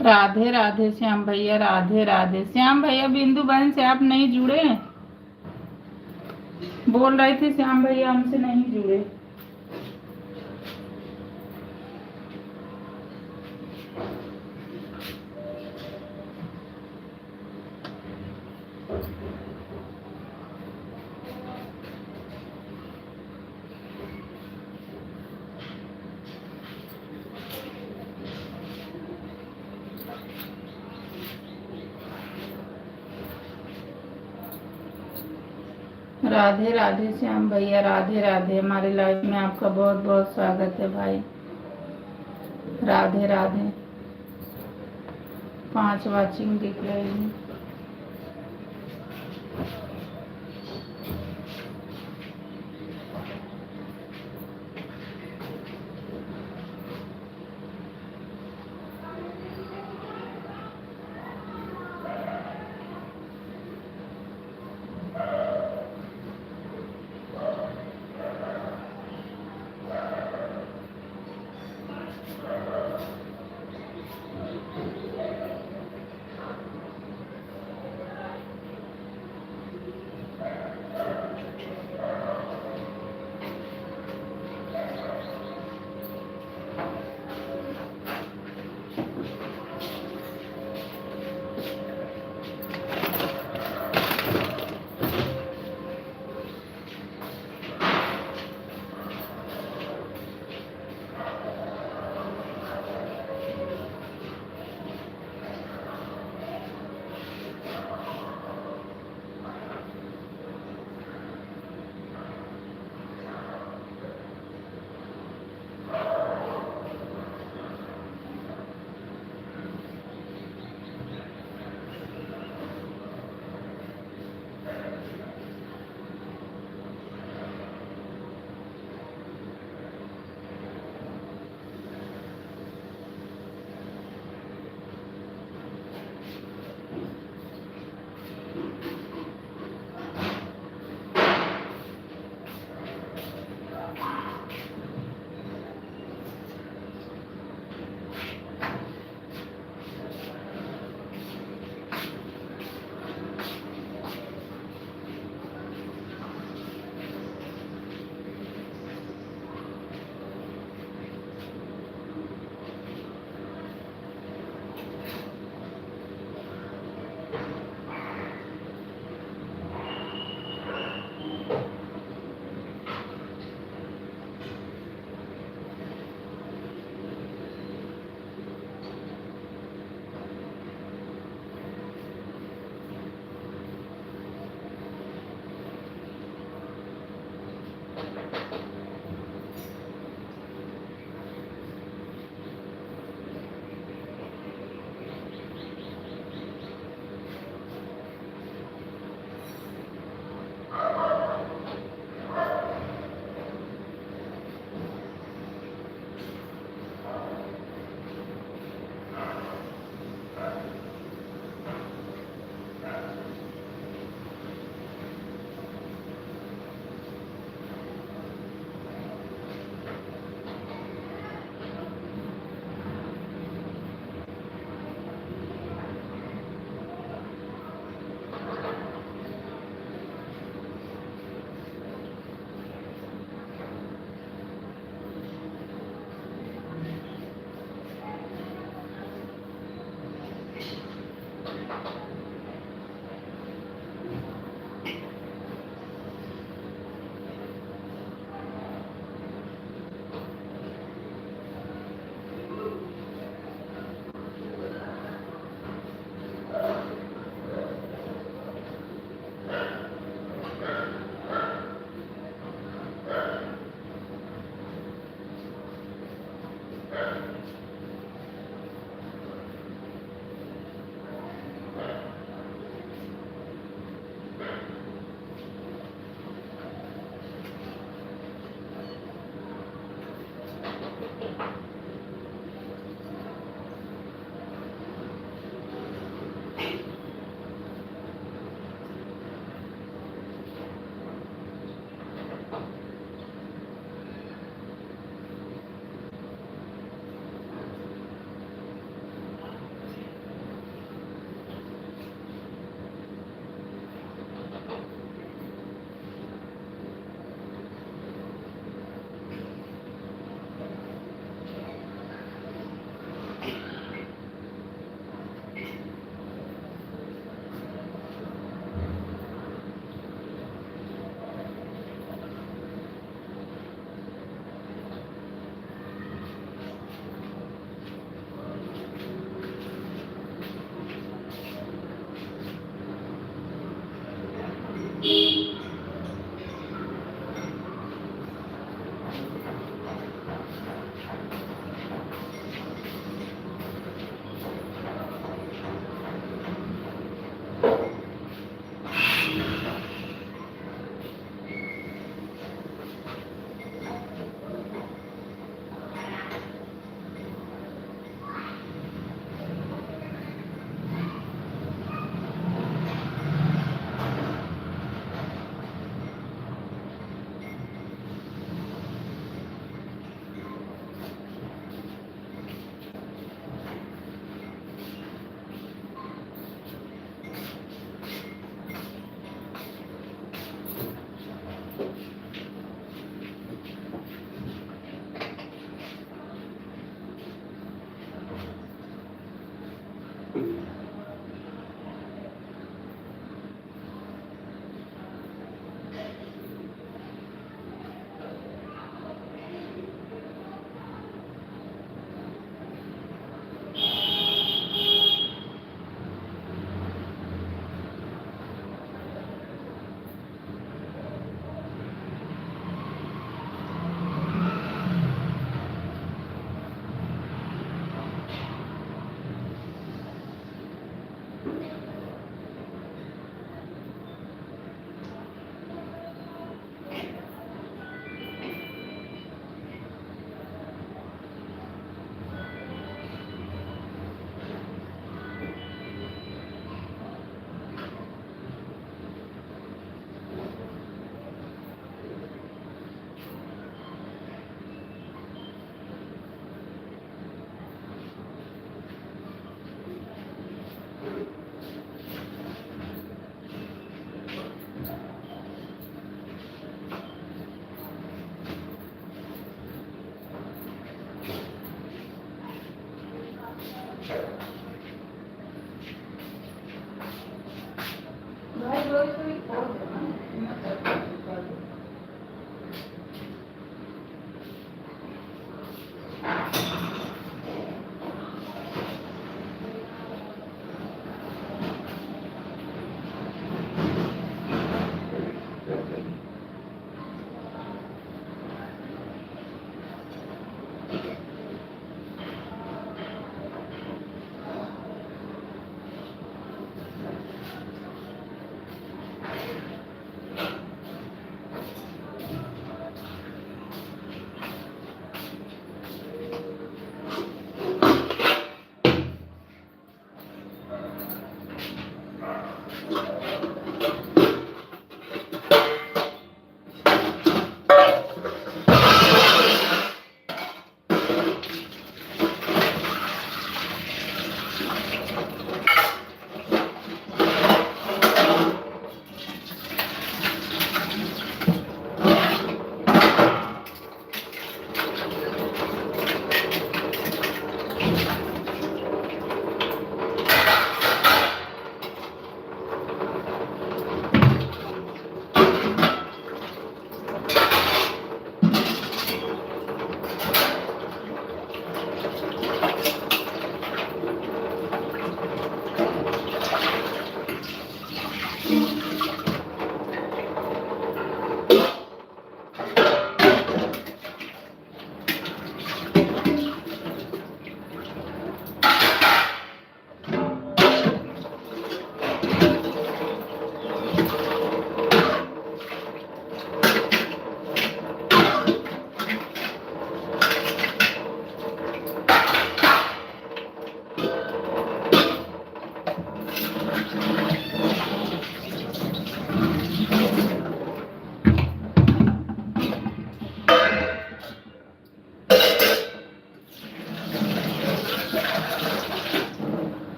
राधे राधे श्याम भैया। राधे राधे श्याम भैया। बिंदु बहन से आप नहीं जुड़े? बोल रहे थे श्याम भैया हमसे नहीं जुड़े। राधे राधे श्याम भैया। राधे राधे। हमारे लाइफ में आपका बहुत बहुत स्वागत है भाई। राधे राधे। 5 वाचिंग दिख रही है।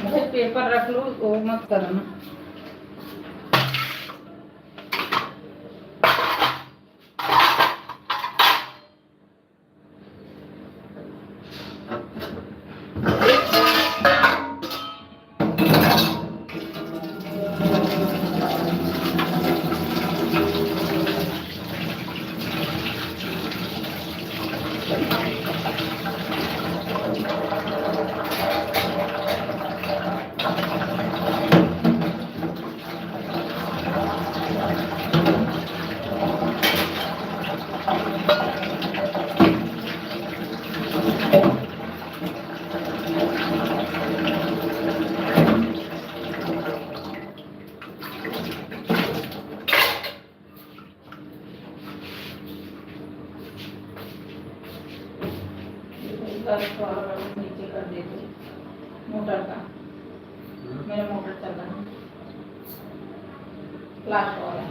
भाई पेपर रख लो, वो मत करना। नीचे कर देते मोटर का, मेरा मोटर चल रहा है लास्ट वाला।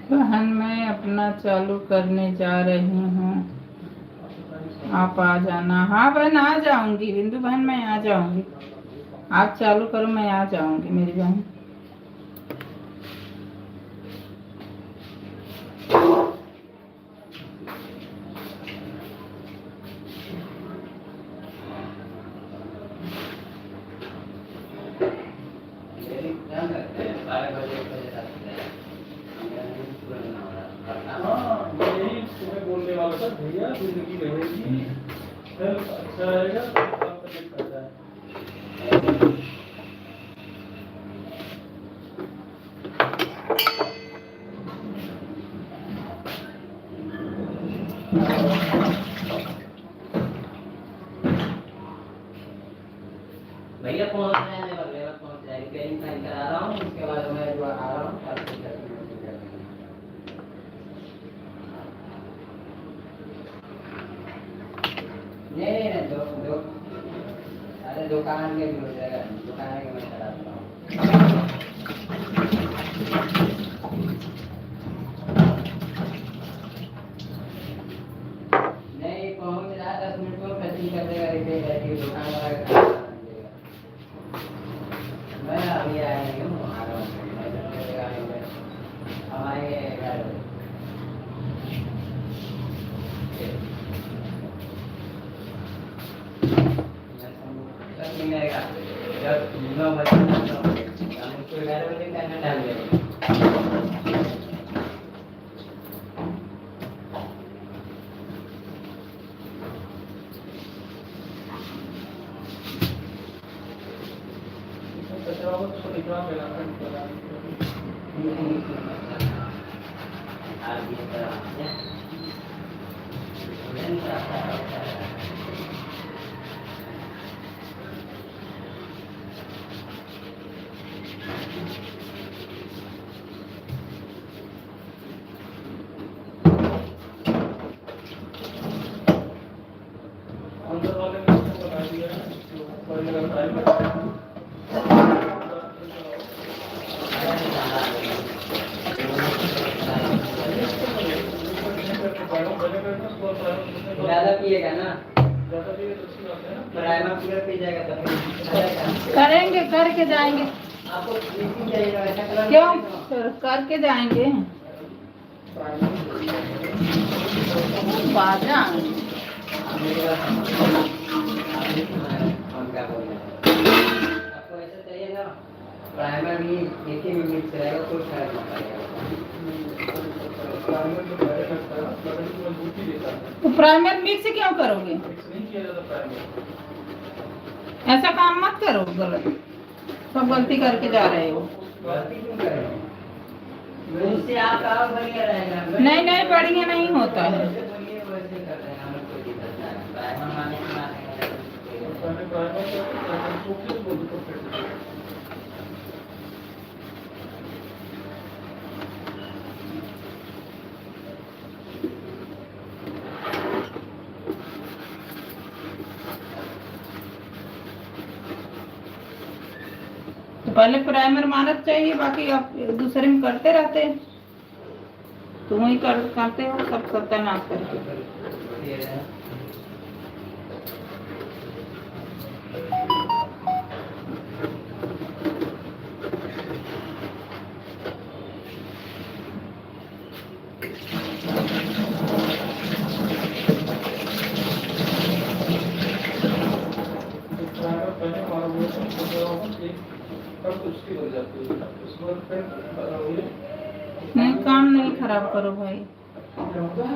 बहन मैं अपना चालू करने जा रही हूँ। आप आ जाना। हाँ बहन आ जाऊंगी, बिंदु बहन मैं आ जाऊंगी। आप चालू करो, मैं आ जाऊंगी मेरी बहन। हाँ यही तुम्हें बोलने वाला था, भैया जिंदगी रहेगी, हेल्थ अच्छा रहेगा तो आपका पेट करता है। भैया पहुंच रहे हैं, लेबर पहुंच रहे हैं, रिपेयरिंग साइन करा रहा हूँ, उसके बाद मैं जो आ रहा हूँ नहीं नहीं दो दो अरे दुकान के भी हो जाएगा, दुकान के मैं कराता हूँ। नहीं पहुंच रहा 10 मिनट में पैकिंग कर देगा, रिपेयर करके दुकान वाला का काम कर देगा। मैं अभी आया नहीं हूँ, आ रहा हूँ, हम आएंगे 11 बजे। दस मिनट आएगा, जब 9 बजे हम उसको 11 बजे करना डाल देंगे। तो निकला मेरा आज ये तरह है अंदर वाले ने उसको बता दिया है, पहले का टाइम है। ज़्यादा पिएगा ना, ज़्यादा भी अच्छी बात है ना। प्राइमर पूरा पी जाएगा तो फिर करेंगे, करके जाएंगे। आपको मीटिंग चाहिए ना, ऐसा कलर क्यों? करके जाएंगे। बाजा मेरे पास हम क्या बोल रहे हैं, आपको ऐसा चाहिए ना, प्राइमर भी एक ही में मिक्स रहेगा, कोई फर्क नहीं पड़ेगा। प्राइमर जो पहले लगता है लकड़ी की मजबूती देता है, तो प्राइमर मिक्स क्यों करोगे? मिक्स नहीं किया जाता प्राइमर। ऐसा काम मत करो, गलत सब गलती करके जा रहे हो। गलती क्यों करें, उससे आपका और बढ़िया रहेगा। नहीं नहीं बढ़िया नहीं होता है। जैसे बोलिए वैसे करते हैं, हमें कोई दिक्कत नहीं है। प्राइमर माने के माने पहले प्राइमर करके सोफे बोल दो फिर तो पहले प्राइमर मानक चाहिए, बाकी आप दूसरे में करते रहते हैं। तुम ही करते हो सब सत्यानाश करके। प्राइमर पहले मारोगे तो एक कब उसकी बन जाती है, उस पर फिर नहीं काम नहीं खराब करो भाई। ये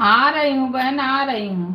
आ रही हूँ बहन, आ रही हूँ।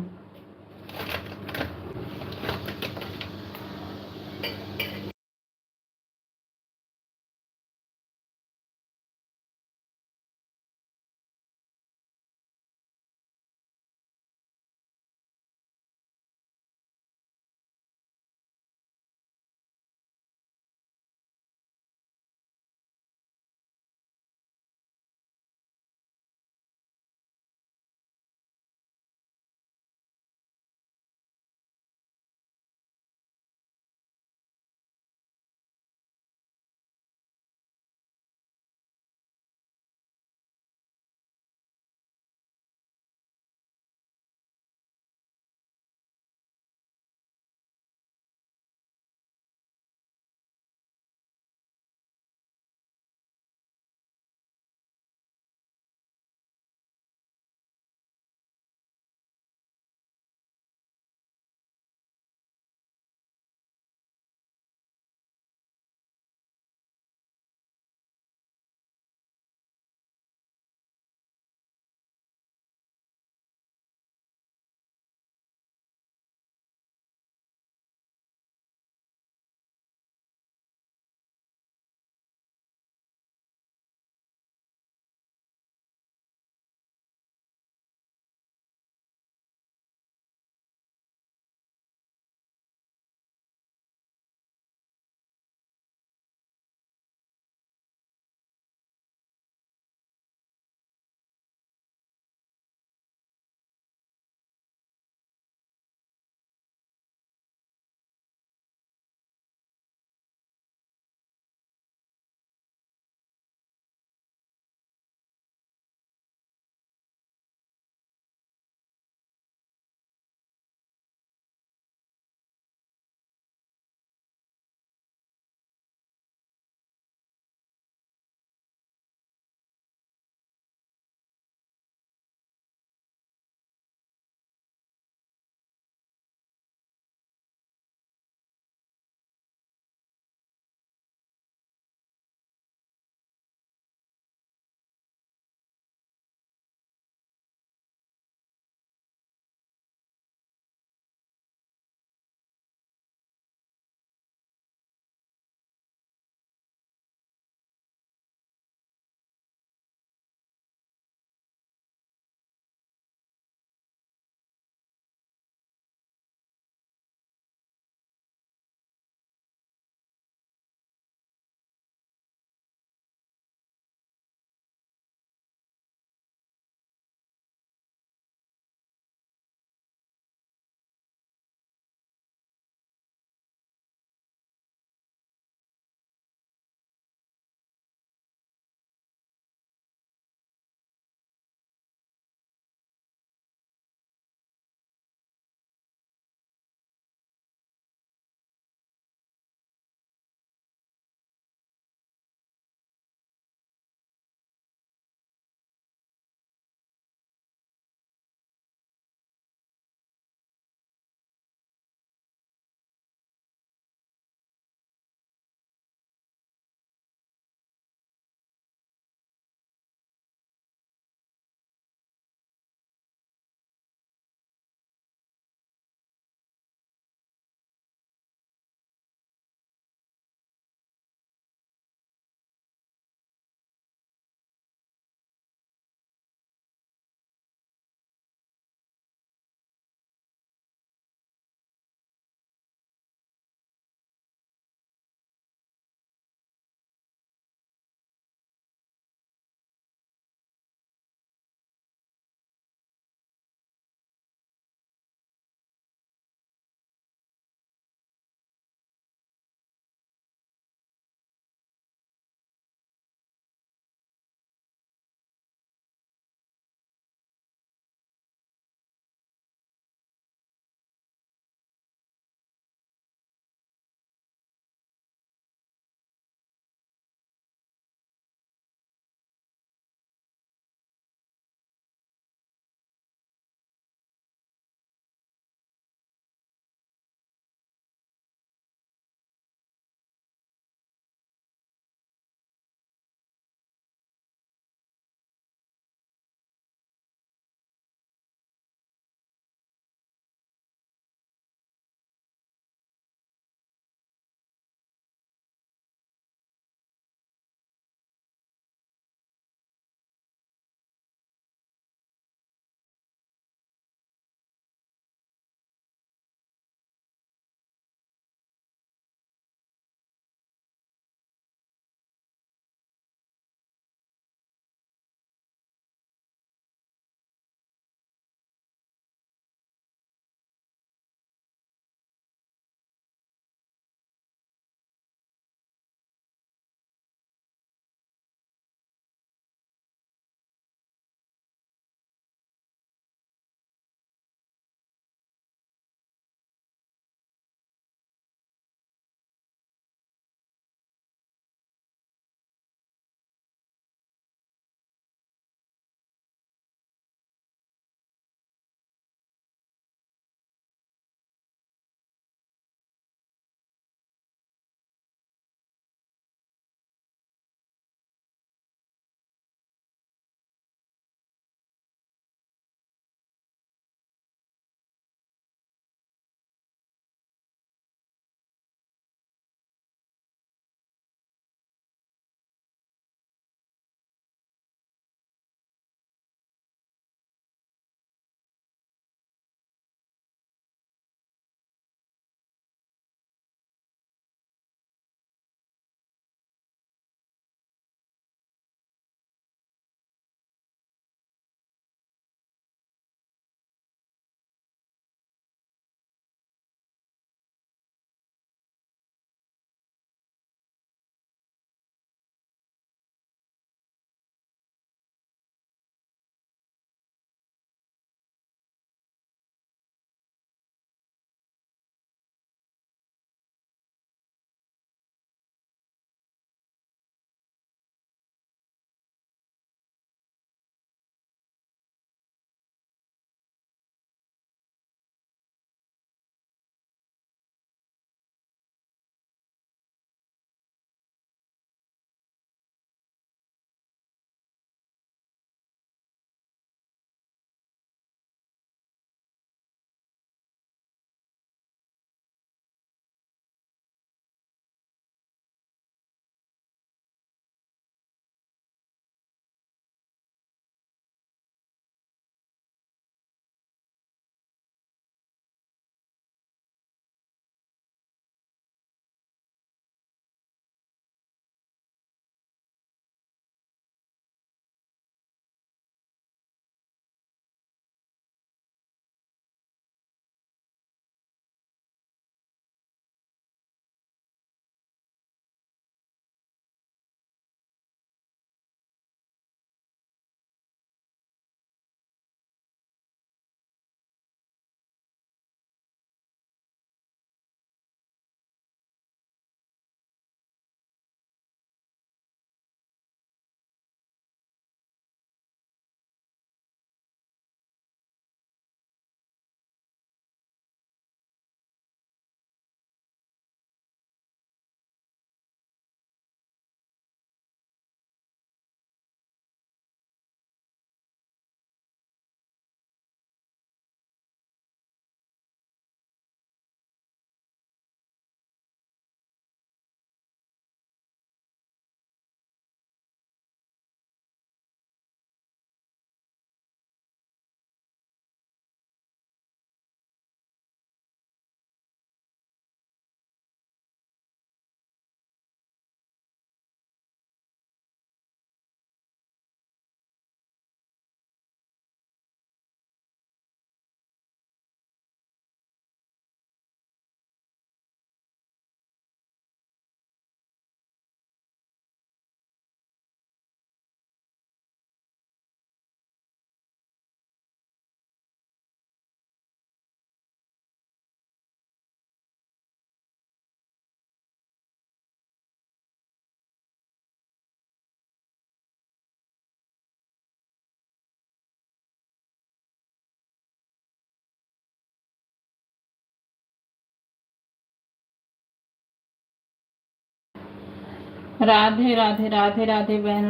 राधे राधे राधे राधे बहन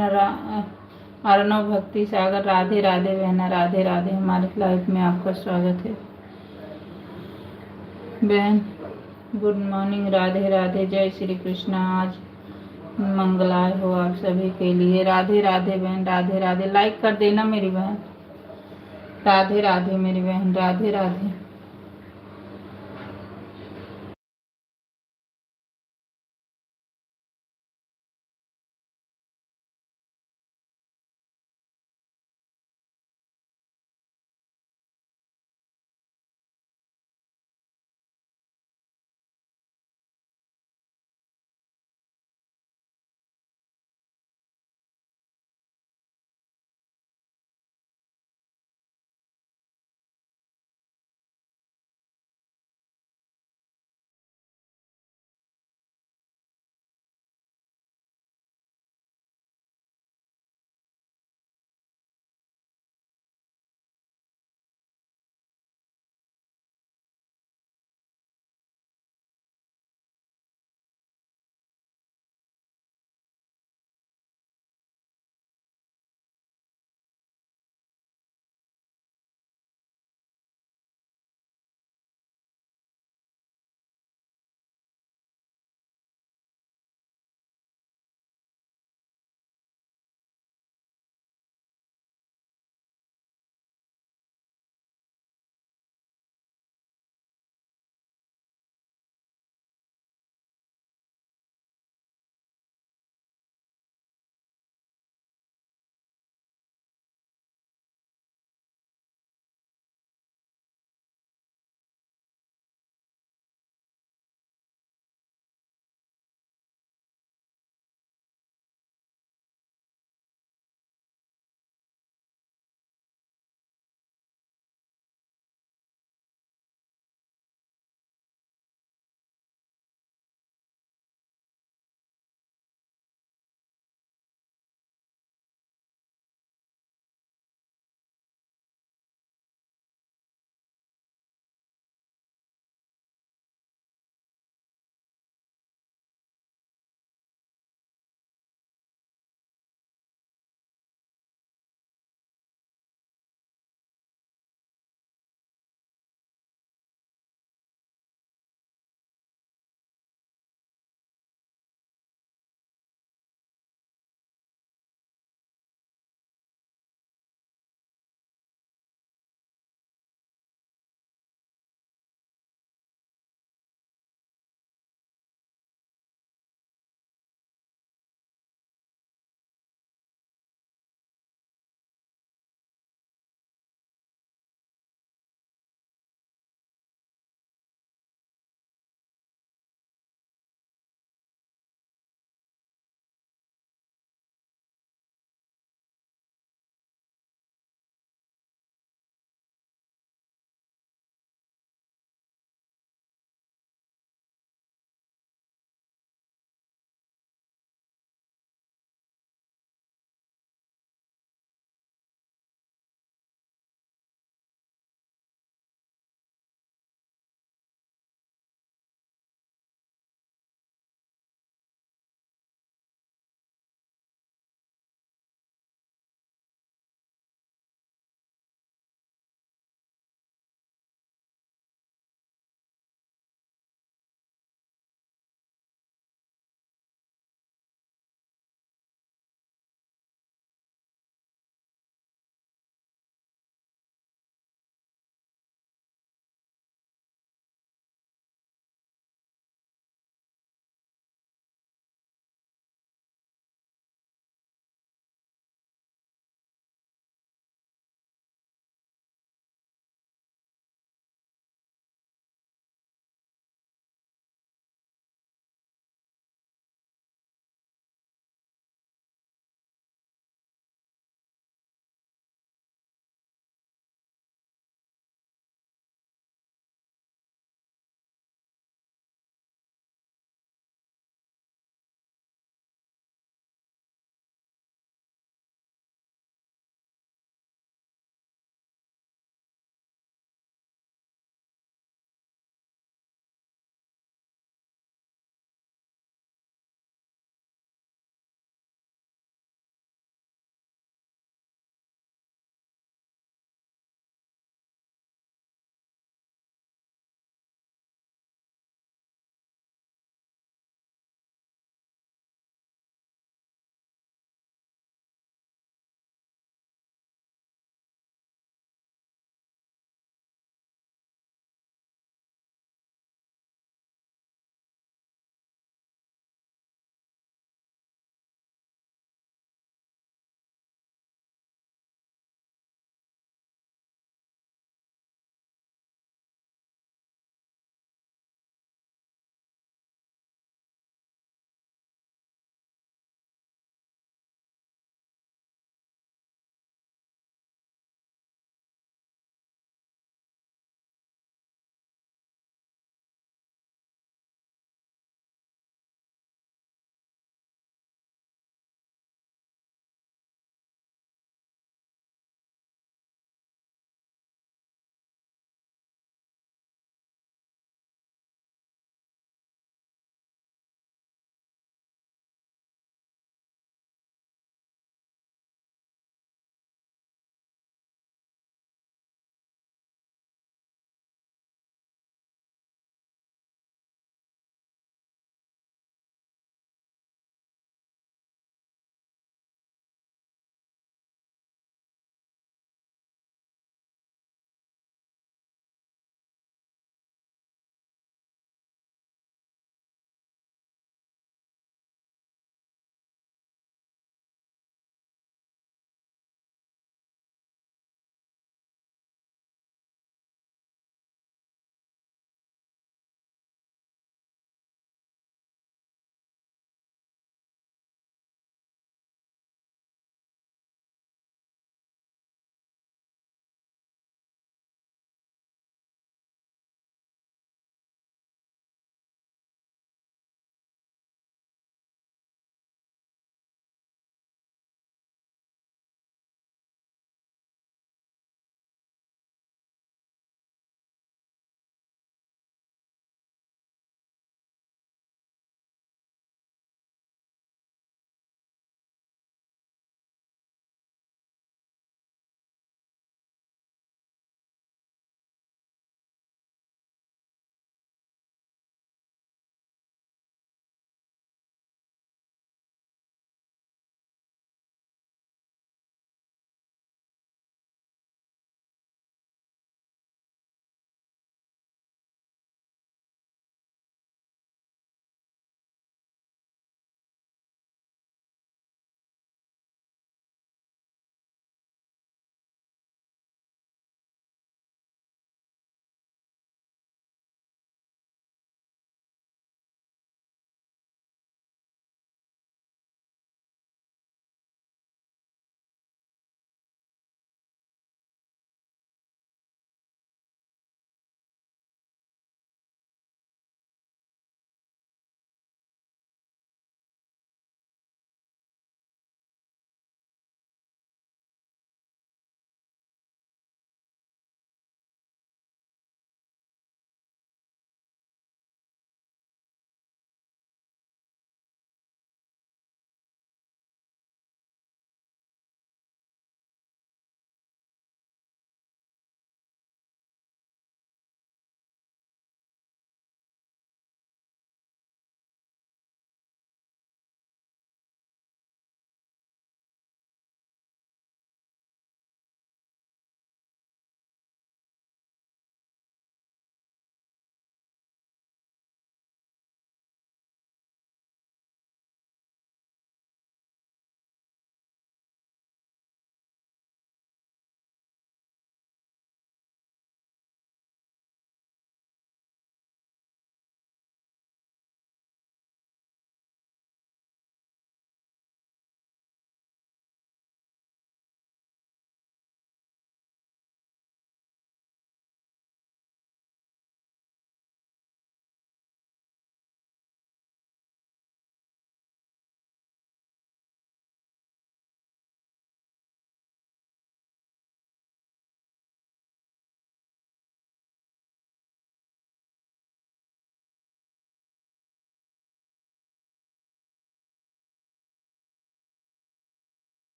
अर्णव भक्ति सागर, राधे राधे बहना, राधे राधे। हमारे लाइफ में आपका स्वागत है बहन। गुड मॉर्निंग, राधे राधे, जय श्री कृष्ण। आज मंगलाय हो आप सभी के लिए। राधे राधे बहन, राधे राधे। लाइक कर देना मेरी बहन। राधे राधे मेरी बहन, राधे राधे।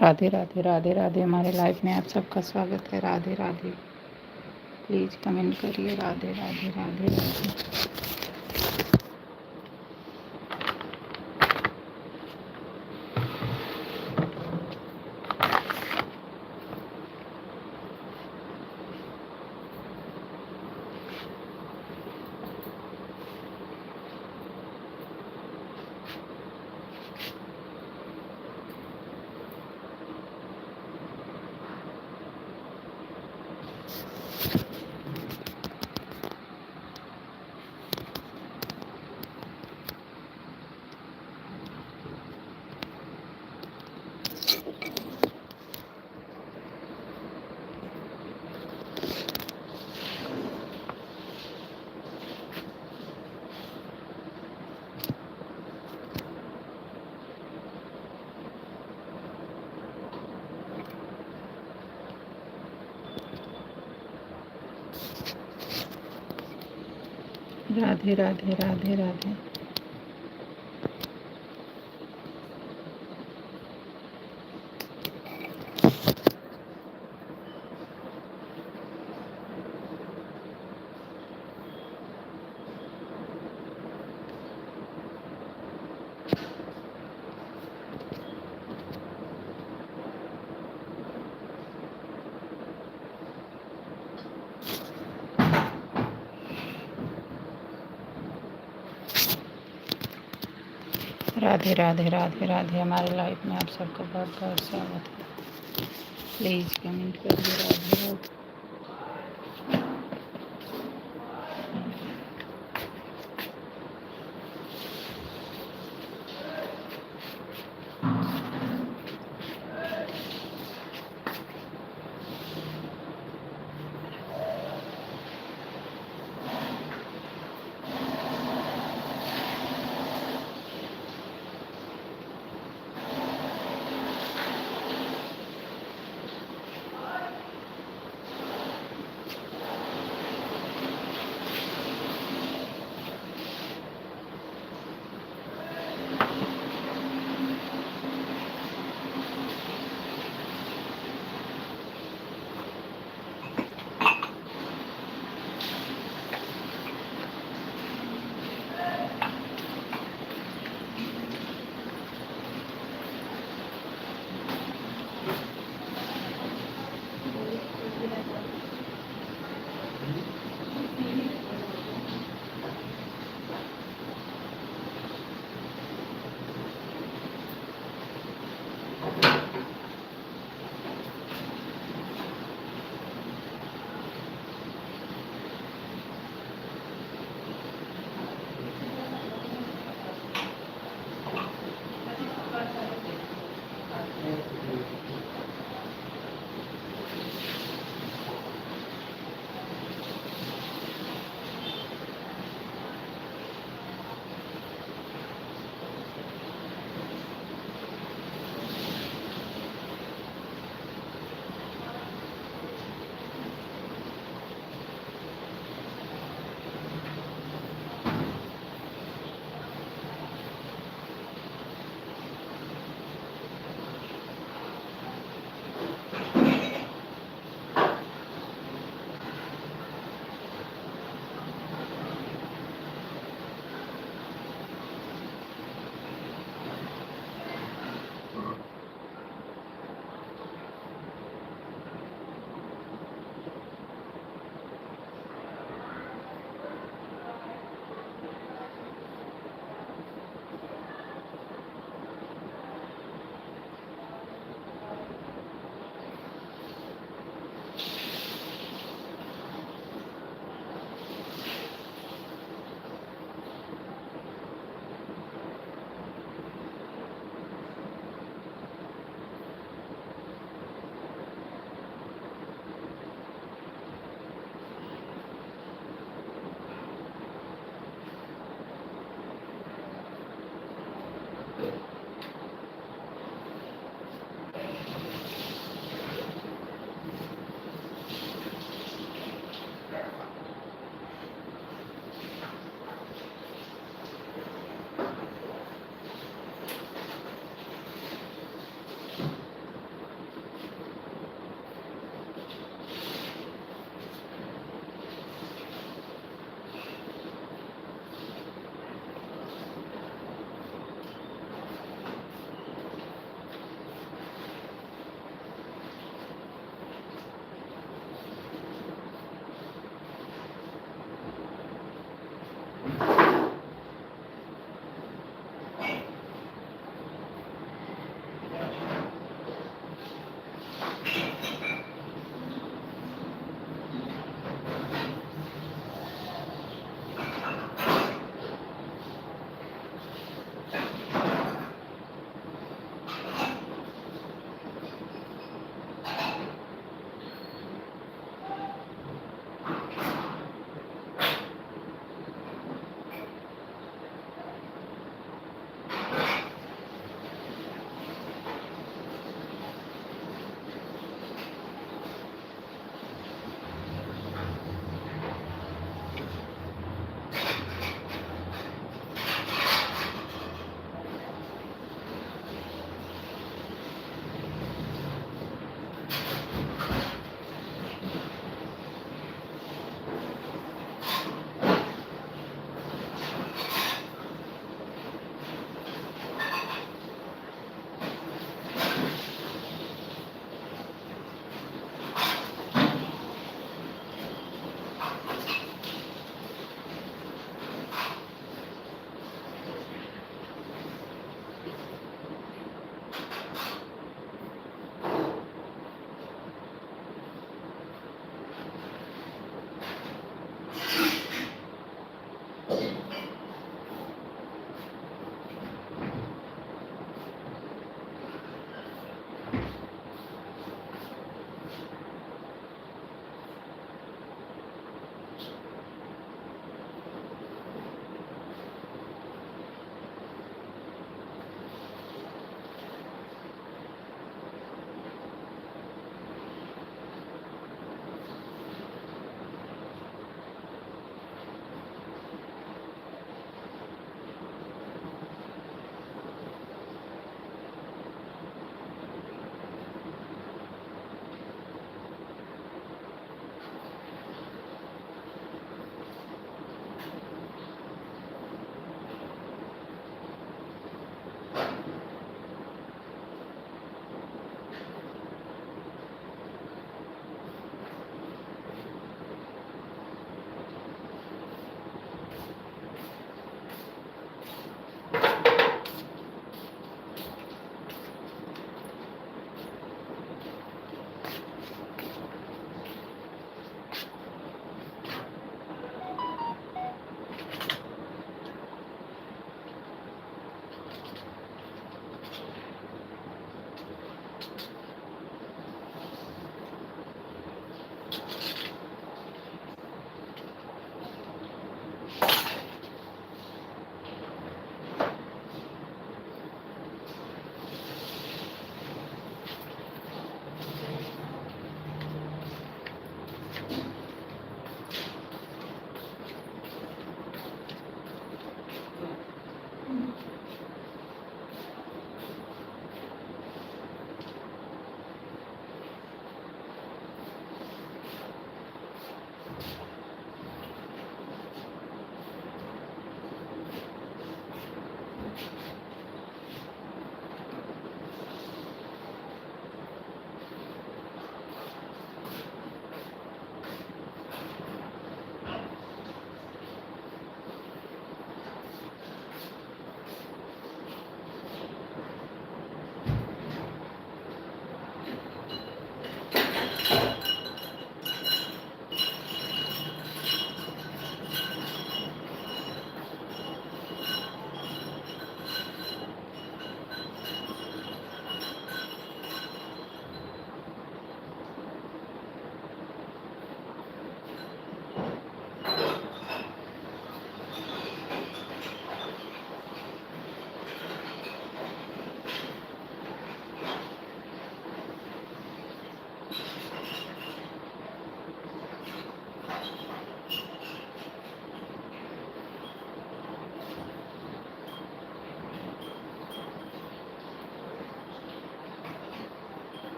राधे राधे राधे राधे। हमारे लाइफ में आप सबका स्वागत है। राधे राधे। प्लीज़ कमेंट करिए। राधे राधे राधे राधे। राधे राधे राधे राधे। राधे राधे राधे राधे। हमारे लाइफ में आप सबका बहुत बहुत स्वागत है। प्लीज़ कमेंट करिए। राधे राधे।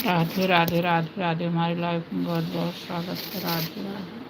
राधे राधे राधे राधे। हमारी लाइफ में बहुत बहुत स्वागत है। राधे राधे।